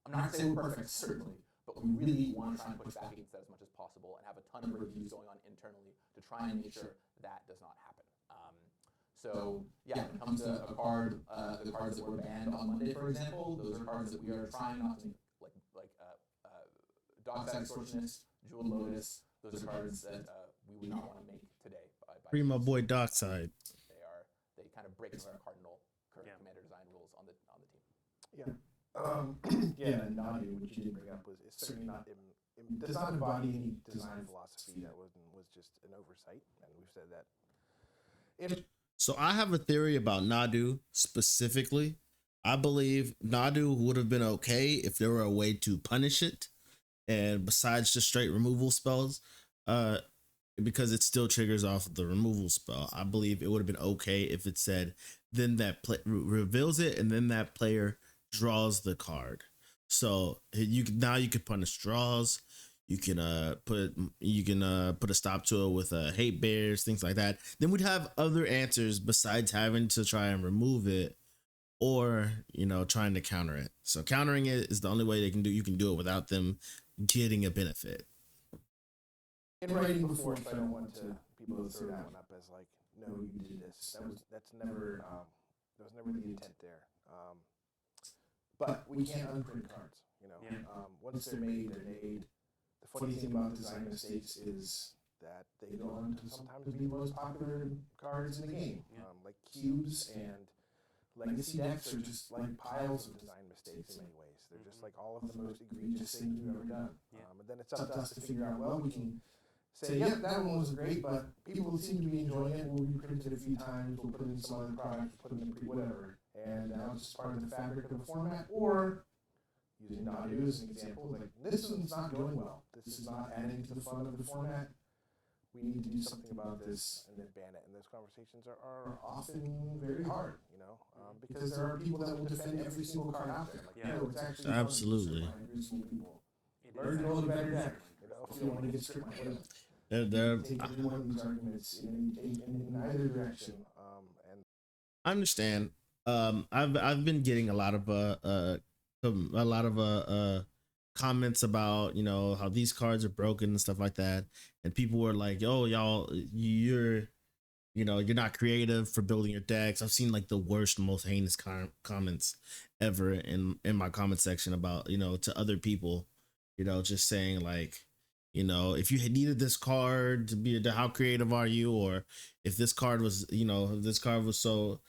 [SPEAKER 3] I'm not going to say we're perfect, certainly, but we really want to try and push back against that as much as possible and have a ton of reviews going on internally to try and make sure that does not happen. So yeah, when it comes to a card, the cards that were banned on Monday, for example, those are cards that we are trying not to make, Dockside Extortionist, Jeweled Lotus. Those are cards that we would not want to make today.
[SPEAKER 1] Free my boy Dockside.
[SPEAKER 3] They kind of break our cardinal
[SPEAKER 2] Yeah.
[SPEAKER 3] commander design rules on the team.
[SPEAKER 4] Yeah, and Nadu, which you did bring up, was certainly not does not embody any design philosophy. That was just an oversight, and we've said that.
[SPEAKER 1] So I have a theory about Nadu specifically. I believe Nadu would have been okay if there were a way to punish it, and besides just straight removal spells, because it still triggers off the removal spell. I believe it would have been okay if it said then that reveals it, and then that player draws the card. So you could punish draws. You can put a stop to it with hate bears, things like that. Then we'd have other answers besides having to try and remove it, or trying to counter it. So countering it is the only way you can do it without them getting a benefit.
[SPEAKER 4] In writing before, if I don't want people to throw that one up as like, no, you did this. That was never the intent there. But we can't unprint cards. Once they're made, they're made. The funny thing about design mistakes is that they go on to sometimes be the most popular cards in the game. Like cubes and legacy decks are just like piles of design mistakes in many ways. They're just like all of the most egregious things we've ever done. And then it's up to us to figure out, well, we can say, yep, that one was great, but people seem to be enjoying it. We'll reprint it a few times. We'll put it in some other product, put it in whatever. And now it's just part of the fabric of the format. Or, using Nadu as an example, like, this one's not going well. This is not adding to the fun of the format. We need to do something about this and then ban it. And those conversations are often very hard, because there are people that will defend every single card out there. Like, no, it's actually
[SPEAKER 1] Absolutely.
[SPEAKER 4] People. Learn to build a better deck. If you don't want to get strict, whatever. Take every one of these arguments in either direction. And
[SPEAKER 1] I understand. I've been getting a lot of comments about how these cards are broken and stuff like that, and people were like, "Oh, y'all, you're not creative for building your decks." I've seen like the worst, most heinous comments ever in my comment section about to other people, just saying like, if you had needed this card to be, how creative are you? Or if this card was, if this card was so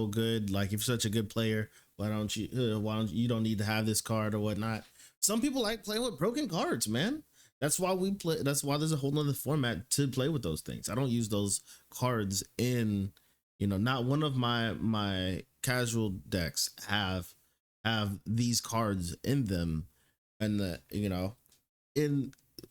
[SPEAKER 1] good, like if you're such a good player, why don't you don't need to have this card or whatnot. Some people like playing with broken cards, man. That's why we play. That's why there's a whole nother format to play with those things. I don't use those cards in, not one of my casual decks have these cards in them, and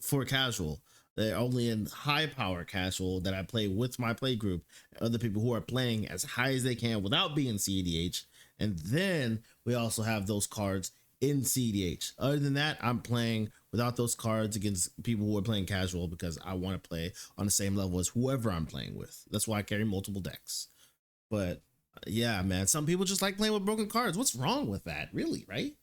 [SPEAKER 1] for casual. They're only in high power casual that I play with my play group, other people who are playing as high as they can without being CEDH. And then we also have those cards in CEDH. Other than that, I'm playing without those cards against people who are playing casual because I want to play on the same level as whoever I'm playing with. That's why I carry multiple decks. But yeah, man, some people just like playing with broken cards. What's wrong with that? Really, right?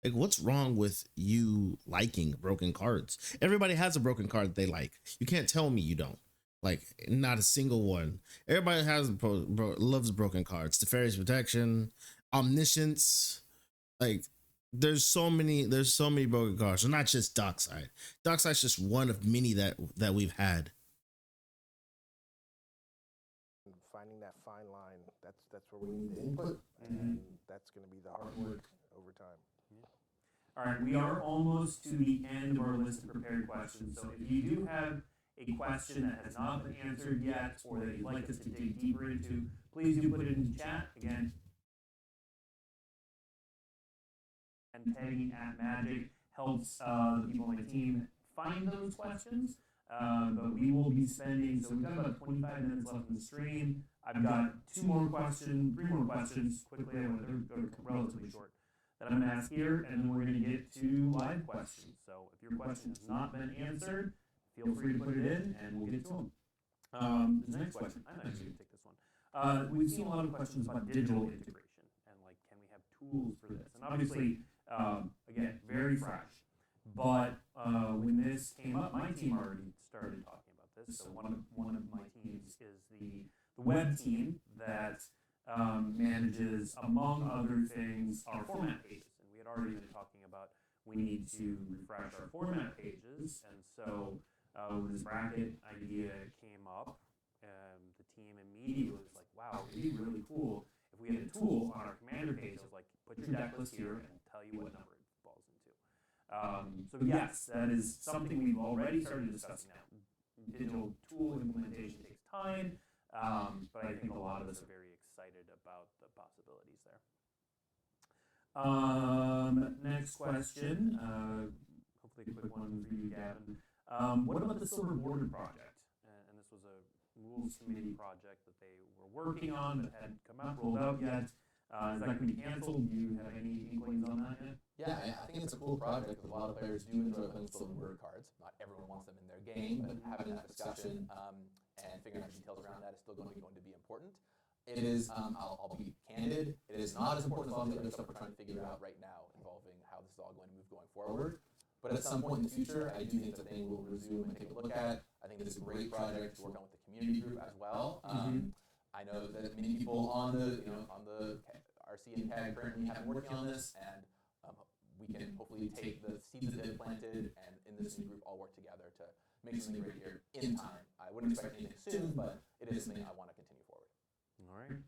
[SPEAKER 1] Like, what's wrong with you liking broken cards? Everybody has a broken card that they like. You can't tell me you don't. Like, not a single one. Everybody loves broken cards. Teferi's Protection, Omniscience. Like, there's so many broken cards. So not just Dockside. Dockside's just one of many that we've had.
[SPEAKER 4] finding that fine line, that's where we need the input, and that's going to be the hard work over time.
[SPEAKER 2] All right, we are almost to the end of our list of prepared questions. So if you do have a question that has not been answered yet, or that you'd like us to dig deeper into, please do put it in the chat. Again, and pegging at Magic helps the people on my team find those questions. But we will be spending, so we've got about 25 minutes left in the stream. I've got three more questions quickly. I want to go relatively short that I'm going to ask here, and then we're going to get to live questions. So if your question has not been answered, feel free to put it in, and we'll get to them. The next question, I'm actually going to take this one. We've seen a lot of questions about digital integration, and like, can we have tools for this? And obviously, again, very fresh. But when this came up, my team already started talking about this. So one of my teams is the web team that manages, among other things, our format pages. And we had already been talking about we need to refresh our format pages, and so when this bracket idea came up, the team immediately was like, wow, it'd be really cool if we had a tool on our commander page of like, put your deck list here and tell you what number it falls into. So yes, that is something we've already started discussing now. Digital tool implementation takes time, but I think a lot of us are very excited about the possibilities there. Next question, hopefully a quick one for you, Gavin. What about the Silver Border project? And this was a rules committee project that they were working on that hadn't come out, rolled out yet. Is that going to be canceled? Do you have any inklings on that yet?
[SPEAKER 3] Yeah, I think it's a cool project because a lot of players do enjoy playing Silver Border cards. Not everyone wants them in their game, but having that discussion and figuring out details around that is still going to be important. It is, I'll be candid, it is not as important as all the other stuff we're trying to figure out right now involving how this is all going to move going forward. But at some point in the future, I do think it's a thing we'll resume and take a look at. I think it's a great project to work on with the community group as well. I know that many people on the RC and CAG currently have been working on this, and we can hopefully take the seeds that they've planted and in this new group all work together to make something great here in time. I wouldn't expect anything soon, but it is something I want to continue forward.
[SPEAKER 2] All right.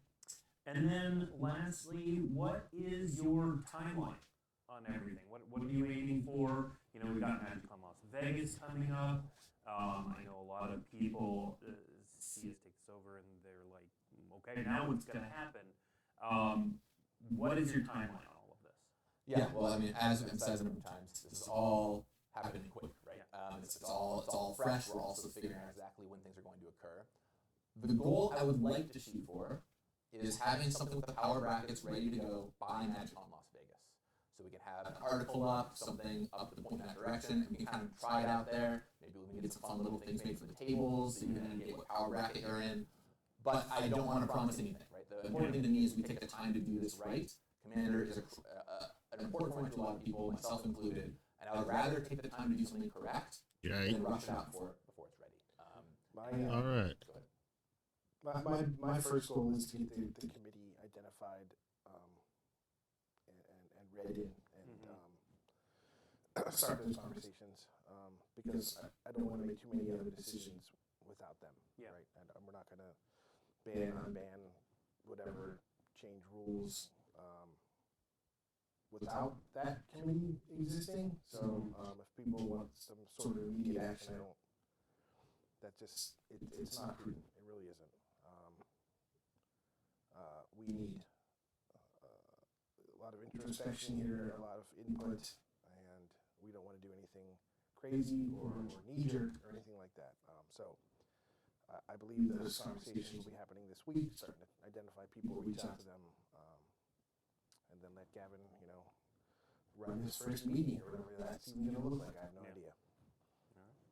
[SPEAKER 2] And then lastly, what is your timeline on everything? What are you aiming for? You know, we've got MagicCon Las Vegas coming up. I know a lot of people see us take this over and they're like, okay, now what's going to happen? What is your timeline on all of this?
[SPEAKER 3] Yeah, well, I mean, as I've emphasized a number of times, this is all happening quick, right? It's all fresh. We're also figuring out exactly when things are going to occur. The goal I would like to shoot for is having something with the power brackets ready to go by MagicCon Las Vegas. So we can have an article up, something up to point in that direction, and we can kind of try it out there. Maybe we can get some fun little things made for the tables, so you can indicate what power bracket you're in. But I don't want to promise anything, right? The important thing to me is we take the time to do this right. Commander is an important point to a lot of people, myself included, and I would rather take the time to do something correct than rush it out before it's ready.
[SPEAKER 1] All right.
[SPEAKER 3] Go ahead.
[SPEAKER 4] My first goal is to get the committee identified and read in and start those conversations because I don't want to make too many other decisions without them.
[SPEAKER 2] Yeah.
[SPEAKER 4] Right. And we're not going to ban, whatever, change rules without that committee existing. So if people want some sort of immediate action, it's not prudent. It really isn't. We need a lot of introspection here, a lot of input, and we don't want to do anything crazy or knee-jerk or anything like that. So I believe those conversations will be happening this week, starting to identify people, reach out to them, and then let Gavin, run his first meeting or whatever that's even going to look like. I have no idea.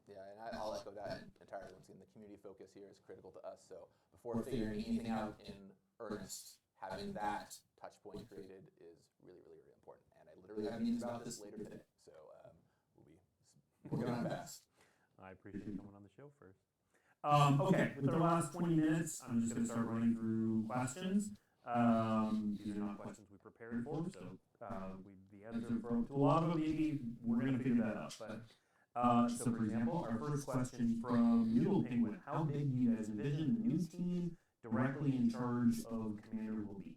[SPEAKER 3] Yeah, and I'll echo that entirely. Once again, the community focus here is critical to us. So before figuring anything out in earnest, having that touch point created is really, really, really important. And I literally have meetings about this later today. So we'll be working on it fast.
[SPEAKER 2] I appreciate you coming on the show first. Okay, with our last 20 minutes, I'm just going to start running through questions. These are not questions we prepared for, so the answer to a lot of them, maybe we're going to figure that out. But so, for example, our first question from Noodle Penguin: how big do you guys envision the new team directly in charge of Commander will be?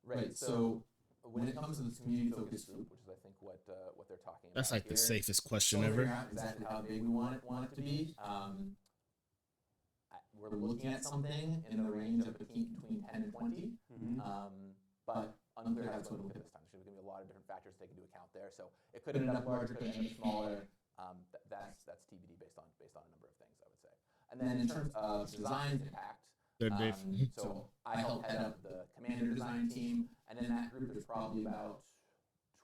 [SPEAKER 3] Right. So when it comes to this community focus group, which is I think what they're talking about,
[SPEAKER 1] That's like
[SPEAKER 3] here,
[SPEAKER 1] the safest question
[SPEAKER 3] figuring
[SPEAKER 1] ever.
[SPEAKER 3] out exactly how big we want it to be. We're looking at something in the range of between 10 and 20, but unclear how it's going to look at this time. There's going to be a lot of different factors to take into account there. So it could end up larger, could end up smaller. That's TBD based on a number of things, I would say. And then in terms of design impact, so I help head up the Commander design team, and in that group there's probably about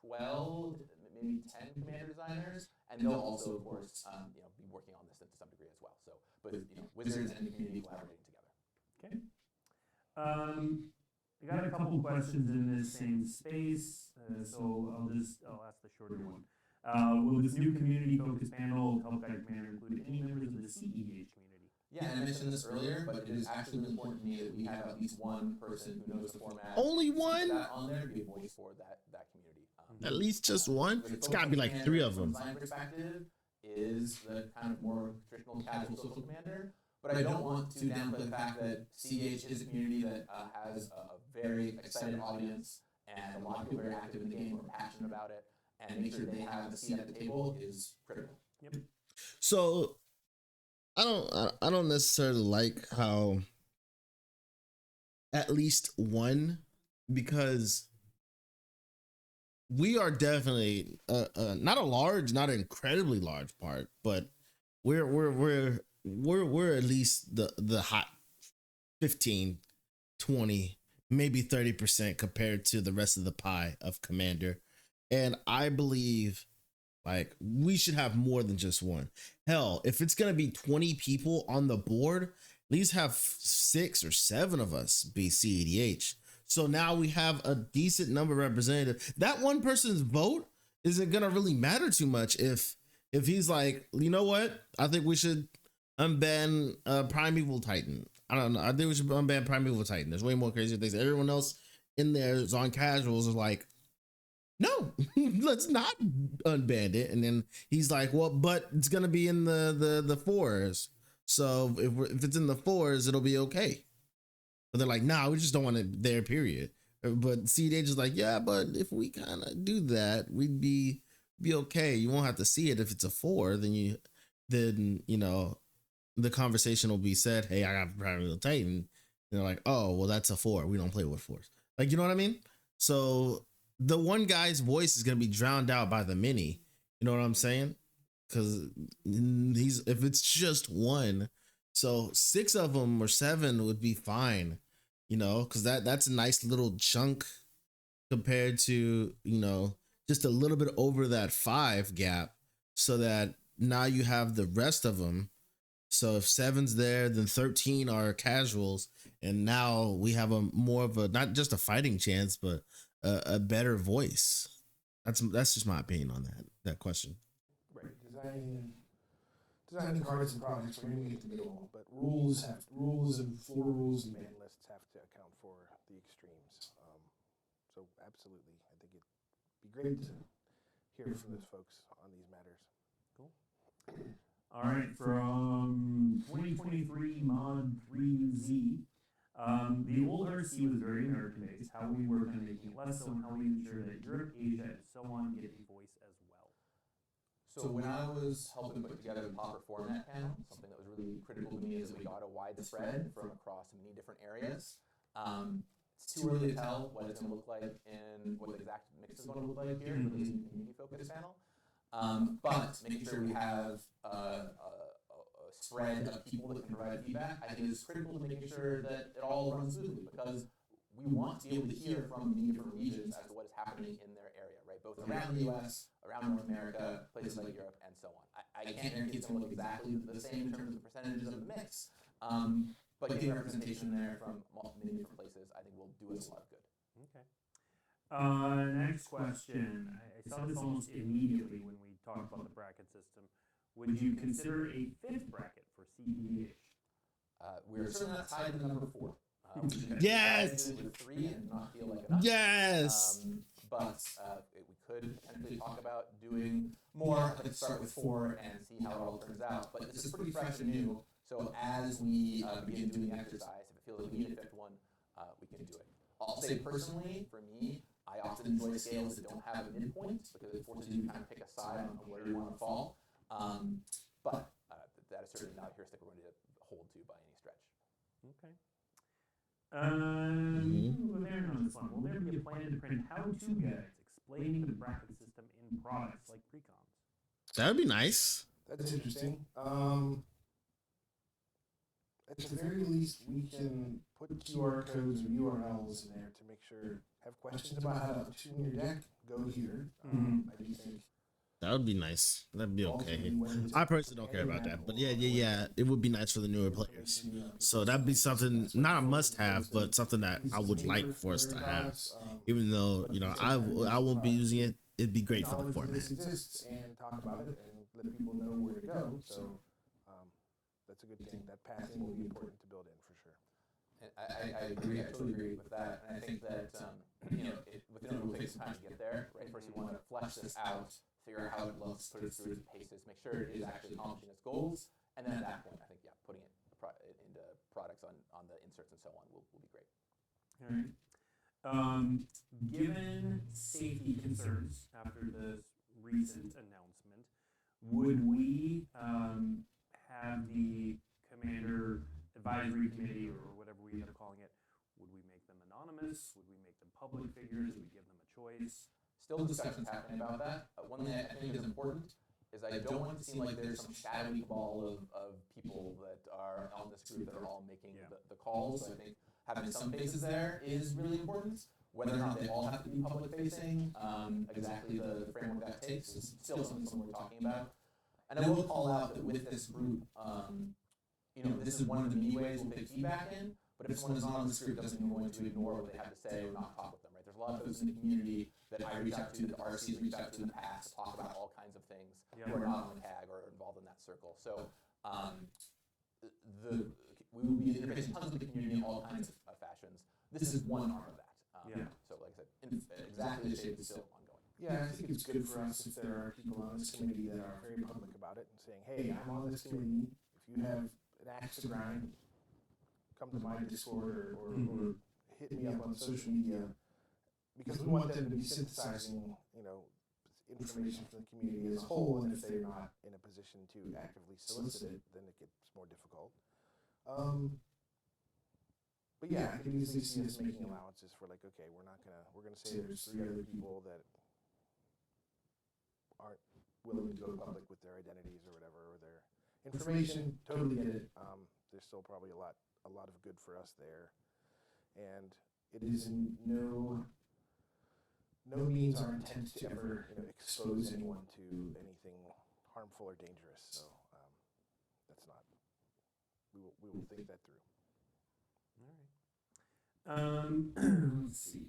[SPEAKER 3] 12, maybe 10 Commander designers, and they'll also, of course, be working on this to some degree as well. So, but Wizards and the community collaborating together.
[SPEAKER 2] Okay. I got a couple questions in this same space, so I'll ask the shorter one. Will this new community-focused panel help guide Commander include any members of the CEDH community?
[SPEAKER 3] Yeah, and I mentioned this earlier, but it is actually really important to me that we have at least one person who knows the format.
[SPEAKER 1] Only
[SPEAKER 3] Put
[SPEAKER 1] one?
[SPEAKER 3] that on there to be a voice for that community.
[SPEAKER 1] At least just one?
[SPEAKER 3] But the
[SPEAKER 1] It's
[SPEAKER 3] focus
[SPEAKER 1] gotta
[SPEAKER 3] on
[SPEAKER 1] be like
[SPEAKER 3] Commander
[SPEAKER 1] 3 of
[SPEAKER 3] from a
[SPEAKER 1] them.
[SPEAKER 3] design perspective is the kind of more traditional casual social commander. But I don't want to downplay the fact that CH is a community that has a very excited audience and a lot of people very active in the game who are passionate about it, and make sure they have a seat at the table is critical.
[SPEAKER 2] Yep.
[SPEAKER 1] So I don't necessarily like how at least one, because we are definitely not a large, not an incredibly large part, but we're at least the hot 15, 20, maybe 30% compared to the rest of the pie of Commander. And I believe like we should have more than just one. Hell, if it's gonna be 20 people on the board, at least have 6 or 7 of us be CEDH. So now we have a decent number of representatives. That one person's vote isn't gonna really matter too much if he's like, you know what, I think we should unban Primeval Titan. I don't know. I think we should unban Primeval Titan. There's way more crazy things. Everyone else in there is on casuals is like, no, let's not unban it. And then he's like, well, but it's gonna be in the 4s. So if it's in the 4s, it'll be okay. But they're like, nah, we just don't want it there, period. But CDH is like, yeah, but if we kind of do that, we'd be okay. You won't have to see it if it's a 4. Then you know the conversation will be said, hey, I got Primeval Titan. And they're like, oh, well, that's a 4. We don't play with 4s. Like, you know what I mean? So the one guy's voice is gonna be drowned out by the many. You know what I'm saying? Because if it's just one, so 6 of them or 7 would be fine. You know, because that's a nice little chunk compared to, you know, just a little bit over that 5 gap. So that now you have the rest of them. So if 7's there, then 13 are casuals, and now we have a more of a, not just a fighting chance, but a better voice. That's just my opinion on that question.
[SPEAKER 4] Right. Designing cards and products, we're going to get the middle, but rules and floor rules and ban lists have to account for the extremes. So absolutely, I think it'd be great to hear from those folks on these matters.
[SPEAKER 2] Cool. All right, from 2023 Mod 3Z, the old RC was very American-based. How we work on making it less so, and how we ensure that Europe, Asia, and so on get a voice as well.
[SPEAKER 3] So when I was helping put together the Pauper format panel, something that was really critical to me is that we got a wide spread from across many different areas. It's too early to tell what it's going to look like and what the exact mix is going to look like here in the community-focused panel. But making sure we have a spread of people that can provide feedback, I think is critical to making sure that it all runs smoothly, because we want to be able to hear from many different regions as to what is happening in their area, right? Both around the US, around North America, places like Europe, and so on. I can't guarantee it's going to look exactly the same in terms of percentages of the mix, but getting representation there from many different places, I think will do us a lot of good.
[SPEAKER 2] Okay. Next question. I saw this almost immediately when we talked about the bracket system. Would you consider a 5th bracket for CEDH?
[SPEAKER 3] We're certainly not tied to number 4.
[SPEAKER 1] Yes!
[SPEAKER 3] With 3 and not feel like enough.
[SPEAKER 1] Yes!
[SPEAKER 3] But we could potentially talk about doing more. Let's start with 4 and see how it all turns out. But this is pretty fresh and new. So as we begin doing the exercise, if it feels like we need a 5th one, we can do it. I'll say personally, for me, I often enjoy scales that don't have a midpoint, because it forces you to kind of pick a side on where you want to fall. But that is certainly not a heuristic we're going to hold to by any stretch.
[SPEAKER 2] Okay. There on this one. Will there be a plan to print how-to guides explaining the bracket system in products like Precons?
[SPEAKER 1] That would be nice.
[SPEAKER 4] That's interesting. At the very least, we can put QR codes or URLs in there to make sure. Have questions about how to tune your deck? Go here. I do think
[SPEAKER 1] That would be nice. That'd be okay. I personally don't care about that, but yeah. It would be nice for the newer players. So that'd be something, not a must-have, but something that I would like for us to have. Even though, you know, I won't be using it. It'd be great for the format.
[SPEAKER 4] This exists and talk about it and let people know where to go. So that's a good thing. That pathing will be important to build in for sure.
[SPEAKER 3] And I agree. I totally agree with that. And I think that within it will take some time to get there. Right. First, you want to flesh this out, figure out how it looks, put it through its paces, make sure it is actually accomplishing its goals, and then at that point, I think putting it into products on the inserts and so on will be great.
[SPEAKER 2] All right. Given safety concerns after this recent announcement, would we have the Commander Advisory Committee, or whatever we end up calling it, would we make them anonymous? Would we make them public figures? Would we give them a choice?
[SPEAKER 3] Still discussions happening about that. One thing I think is important is I don't want it to seem like there's some shadowy cabal of people that are on this group that are all making the calls. So I think having some faces there is really important. Whether or not they all have to be public facing, exactly the framework that takes is still something we're talking about. And I will call out that with this group, this is one of the many ways we'll take feedback in, but if someone is on this group, doesn't mean we're going to ignore what they have to say or not talk with them, right? There's a lot of folks in the community that I reach out to, that RC has reached out to in the past, to talk about all kinds of things who are not on the CAG or involved in that circle. So we will be interfacing tons with the community in all kinds of fashions. This is one arm of that. So like I said, exactly the shape is still ongoing.
[SPEAKER 4] Yeah, I think it's good for us if there are people on this committee that are very public about it and saying, hey, I'm on this committee. If you have an axe to grind, come to my Discord or hit me up on social media, because we want them to be synthesizing, information from the community as a whole, and if they're not in a position to actively solicit it, then it gets more difficult. But yeah, I can easily see us making allowances for like, okay, we're gonna say there's 3 other people that aren't willing to go public with their identities or whatever, or their information. Totally get it. There's still probably a lot of good for us there, and it is in no means our intent to ever expose anyone to anything harmful or dangerous. So that's not. We will think that through.
[SPEAKER 2] All right. Let's see.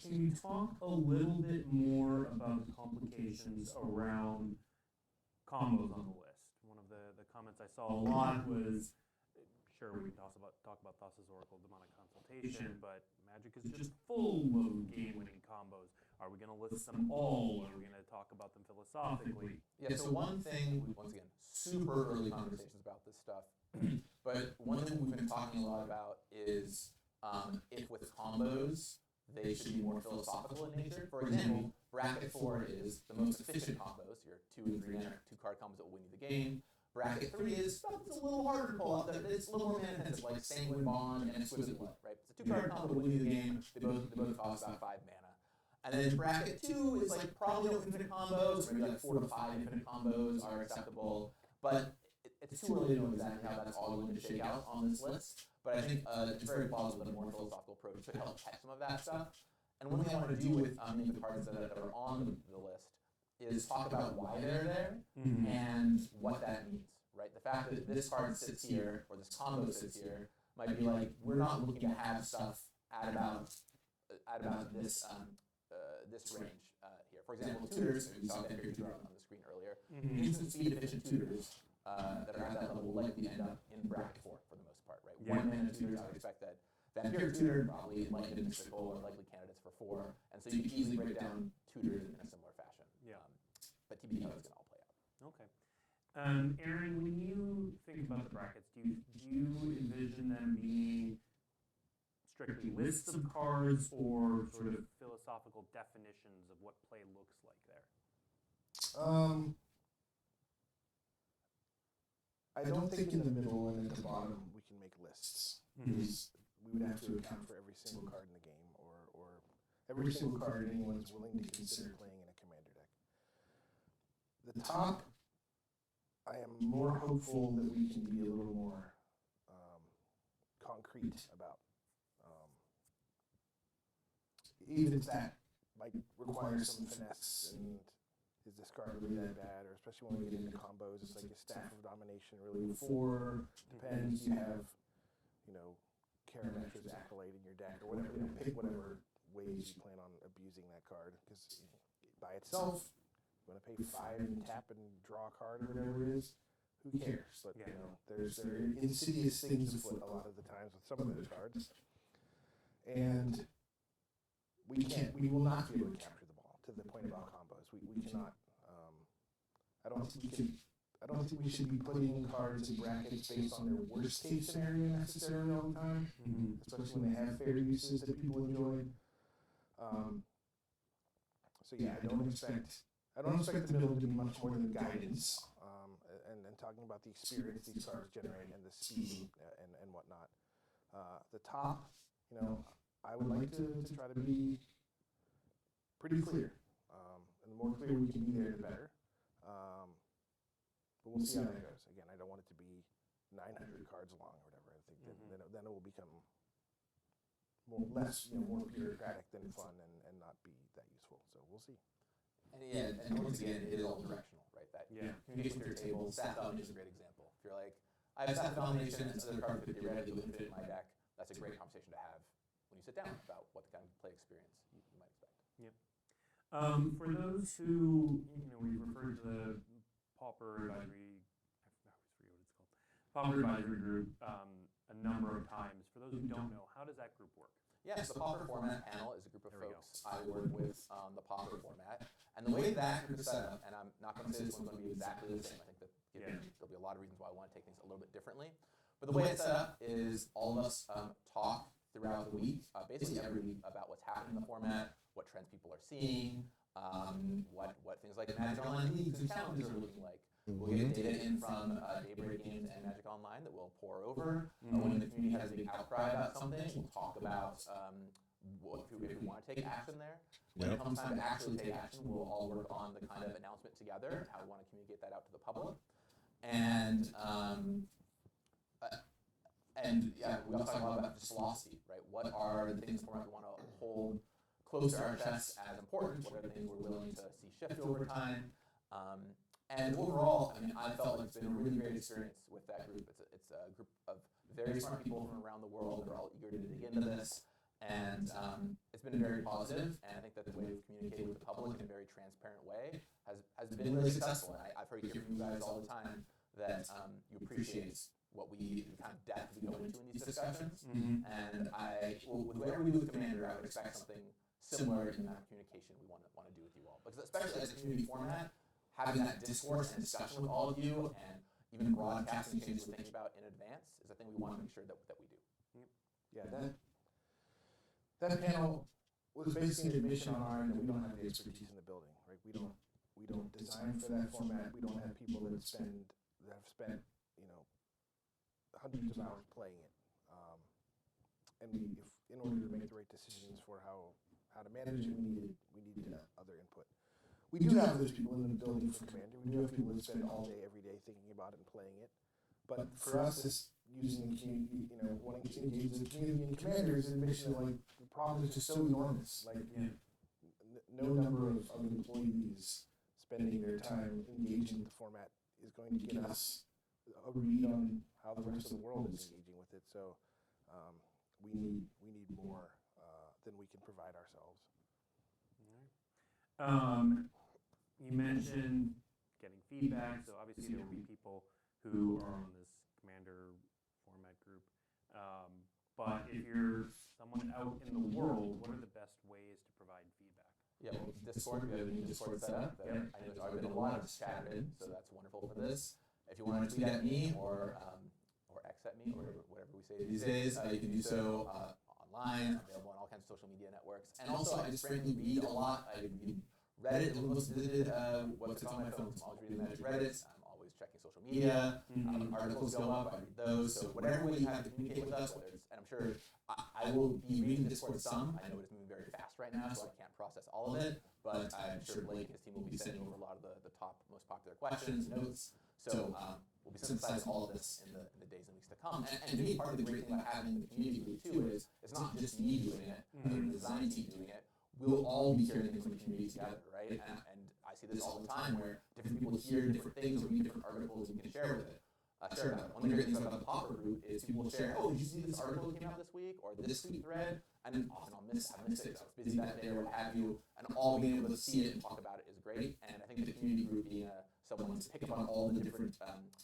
[SPEAKER 2] Can you talk a little bit more about the complications around combos on the list? One of the comments I saw a lot was, sure, we can talk about Thassa's Oracle Demonic Consultation, but Magic is just full of game-winning combos. Are we going to list them all? Are we going to talk about them philosophically?
[SPEAKER 3] Yeah, so one thing, once again, super early conversations about this stuff, but one thing we've been talking a lot about is if with combos, they should be more philosophical in nature. For example, Bracket 4 is the most efficient combos, your 2 and 3 mana, 2-card combos that will win you the game. Bracket 3 is stuff that's a little harder to pull out, it's a little more mana-intensive, like Sanguine Bond and Exquisite Blood, right? It's a 2-card combo that will win you the game, they both cost about 5 mana. And then Bracket 2 is like probably no infinite combos, maybe like 4 to 5 infinite combos are acceptable, but it's too early to know exactly how that's all going to shake out on this list. But I think it's very plausible that a more philosophical approach could help catch some of that stuff. And one thing I want to do with the cards that are on the list is talk about why they're there and what that means, right? The fact that this card sits here, or this combo sits here, might be like, we're not looking to have stuff at about this this range here. For example, tutors, we saw Vampire Tutor on the screen earlier, instant speed efficient tutors that are at that level will likely end up in Bracket 4 for the most part, right? 1 mana tutors, I would expect that Vampire Tutor, probably Enlightened Mystical, are likely candidates for 4, and so you can easily break down tutors in a similar fashion. But TBD how it's going to all play out.
[SPEAKER 2] Okay. Aaron, when you think about the brackets, do you envision them being strictly lists of cards or sort of philosophical definitions of what play looks like there?
[SPEAKER 4] I don't think in the middle and at the bottom we can make lists. Because we would have to account for every single card in the game, or every single card anyone's willing to consider playing in a commander deck. The top, I am more hopeful that we can be a little more concrete about. Even if that might require some finesse, and is this card really that bad, or especially when we get into combos, it's like a Staff of Domination, really 4, depends, you have, Karametra's Acolyte in your deck, or whatever, pick whatever ways you plan on abusing that card, because by itself, You want to pay $5 and tap and draw a card or whatever it is? Who cares? But
[SPEAKER 2] Yeah.
[SPEAKER 4] you know, there are insidious things afoot a lot of the times with some of those cards, and we will not be able to capture the ball to the point about combos. We cannot. I don't think we should be putting cards in brackets based on their worst case scenario necessarily all the time, especially when they have fair uses that people enjoy. So yeah, I don't expect the middle to be much more than guidance, and talking about the experience these cards generate and the speed and whatnot. The top, you know, I would like to try to be pretty clear, and the more clear we can be there, the better. But we'll see how that goes. Again, I don't want it to be 900 cards long or whatever. I think then it will become more bureaucratic than fun and not be that useful. So we'll see.
[SPEAKER 3] And yeah, and once again, it is all directional, right? That communication to your table, stat domination is a great example. If you're like, I have stat domination, and other cards could theoretically wouldn't fit in my deck, that's a great conversation to have when you sit down about what the kind of play experience you might expect.
[SPEAKER 2] For those who, we've referred to the Pauper Advisory, I forget what it's called, Pauper Advisory Group a number of times. For those who don't know, how does that group work?
[SPEAKER 3] Yeah, so the Pauper Format Panel is a group of folks I work with on the Pauper format. And the way that group is set up, and I'm not going to say this one's going to be exactly the same, I think that there'll be a lot of reasons why I want to take things a little bit differently. But the way it's set up is all of us talk throughout the week, basically every week, about what's happening in the format, what trends people are seeing, what things like Magic Online leagues and challenges are looking like. We'll get data in from Daybreak Games and Magic Online that we'll pour over. When the community has a big outcry about something, we'll talk about if we want to take action there. When it comes time to actually take action, we'll all work on the kind of announcement together, how we want to communicate that out to the public. And we also talk a lot about just philosophy, right? What are the things in the format we want to hold close to our chests as important? What are the things we're willing to see shift over time? And overall, I mean, I felt like it's been a really great experience with that group. It's a group of very smart people from around the world that are all eager to dig into this. And it's been very positive, and I think that the way we've communicated with the public in a very transparent way has been really successful. And I've heard you hear from you guys all the time that you appreciate the kind of depth we go into in these discussions. And whatever we do with Commander, I would expect something similar in that communication we want to do with you all. Because especially as a community format, having that discourse and discussion with all of you, and even broadcasting changes we're thinking about in advance, is a thing we want to make sure that we do.
[SPEAKER 4] Yeah, that panel was basically an admission on our end that we don't have the expertise in the building, right? We don't design for that format. We don't have people that have spent hundreds of hours playing it. And in order to make the right decisions for how to manage it, we needed other input. We do have those people in the building for Commander. We do have people that spend all day, every day thinking about it and playing it. But for us, it's using the community, wanting to engage the community in Commander is an admission of, like, the problem is just so enormous. Like, no number of employees spending their time engaging with the format is going to get us a read on how the rest of the world is engaging with it. So we need more than we can provide ourselves.
[SPEAKER 2] You mentioned getting feedback, so obviously there will be people who are on this Commander format group. But if you're someone out in the world, what are the best ways to provide feedback?
[SPEAKER 3] Yeah, well, Discord, we have a new Discord set up. I know there's already been a lot of chatter in, so that's wonderful for this. If you want to tweet at me or X at me, or whatever we say these days, you can do so online, available on all kinds of social media networks. And also, I just frankly read a lot. I read Reddit, the most visited websites on my phone. So I'm always reading Magic Reddits. I'm always checking social media. Articles go up, I read those. So whatever way you have to communicate with us, whether it's, and I'm sure I will be reading Discord some. I know it's moving very fast right now, so I can't process all of it. But I'm sure Blake and his team will be sending over a lot of the top, most popular questions, notes. So we'll be synthesizing all of this in the days and weeks to come. And to me, part of the great thing about having the community group too is it's not just me doing it, the design team doing it. We'll all be hearing things from the community together, right? And I see this all the time where different people hear different things or read different articles and we can share with it. One of the great things about the Pauper group is people will share, oh, did you see this article that came out this week or this tweet thread? and often I'll miss it because I was busy that day or what have you, and all being able to see it and talk about it is great. And I think the community group being someone to pick up on all the different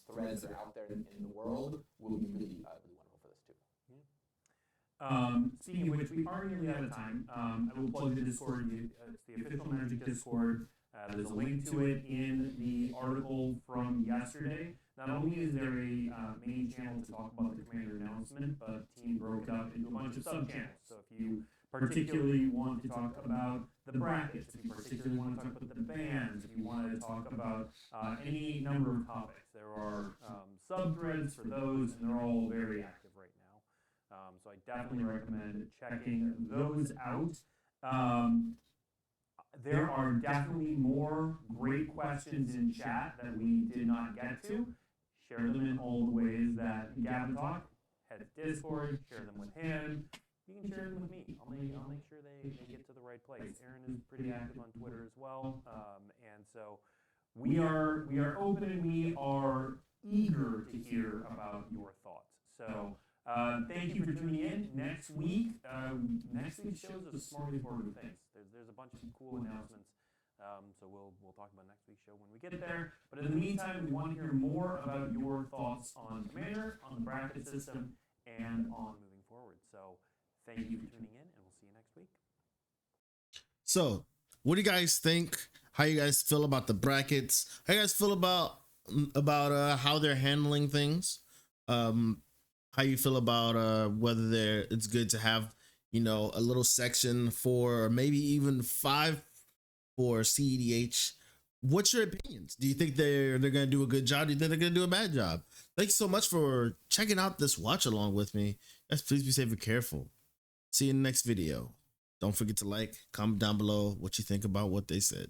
[SPEAKER 3] threads that are out there in the world will be really wonderful for this too.
[SPEAKER 2] Speaking of which, we are nearly out of time. I will plug the Discord. It's the official Magic Discord. There's a link to it in the article from yesterday. Not only is there a main channel to talk about the Commander announcement, but the team broke up into a bunch of sub-channels. So if you particularly want to talk about the brackets, if you particularly want to talk about the bands, if you want to talk about any number of topics, there are subthreads for those, and they're all very active right now. So I definitely recommend checking those out. There are definitely more great questions in chat that we did not get to. Share them in all the ways that Gavin talked. Head to Discord, share them with him. You can share them with me. I'll make sure they get to the right place. Aaron is pretty active on Twitter as well. And so we are open and we are eager to hear about your thoughts. So thank you for tuning in. Next week's show is a smorgasbord of things. There's a bunch of cool announcements. So we'll talk about next week's show when we get there. But in the meantime, we want to hear more about your thoughts on Commander, on the bracket system, and on moving forward. So thank you for tuning in, and we'll see you next week.
[SPEAKER 1] So, what do you guys think? How you guys feel about the brackets? How you guys feel about how they're handling things? How you feel about whether it's good to have, you know, a little section for, or maybe even 5 for CEDH? What's your opinions? Do you think they're gonna do a good job? Do you think they're gonna do a bad job? Thank you so much for checking out this watch along with me. Guys, please be safe and careful. See you in the next video. Don't forget to like, comment down below what you think about what they said.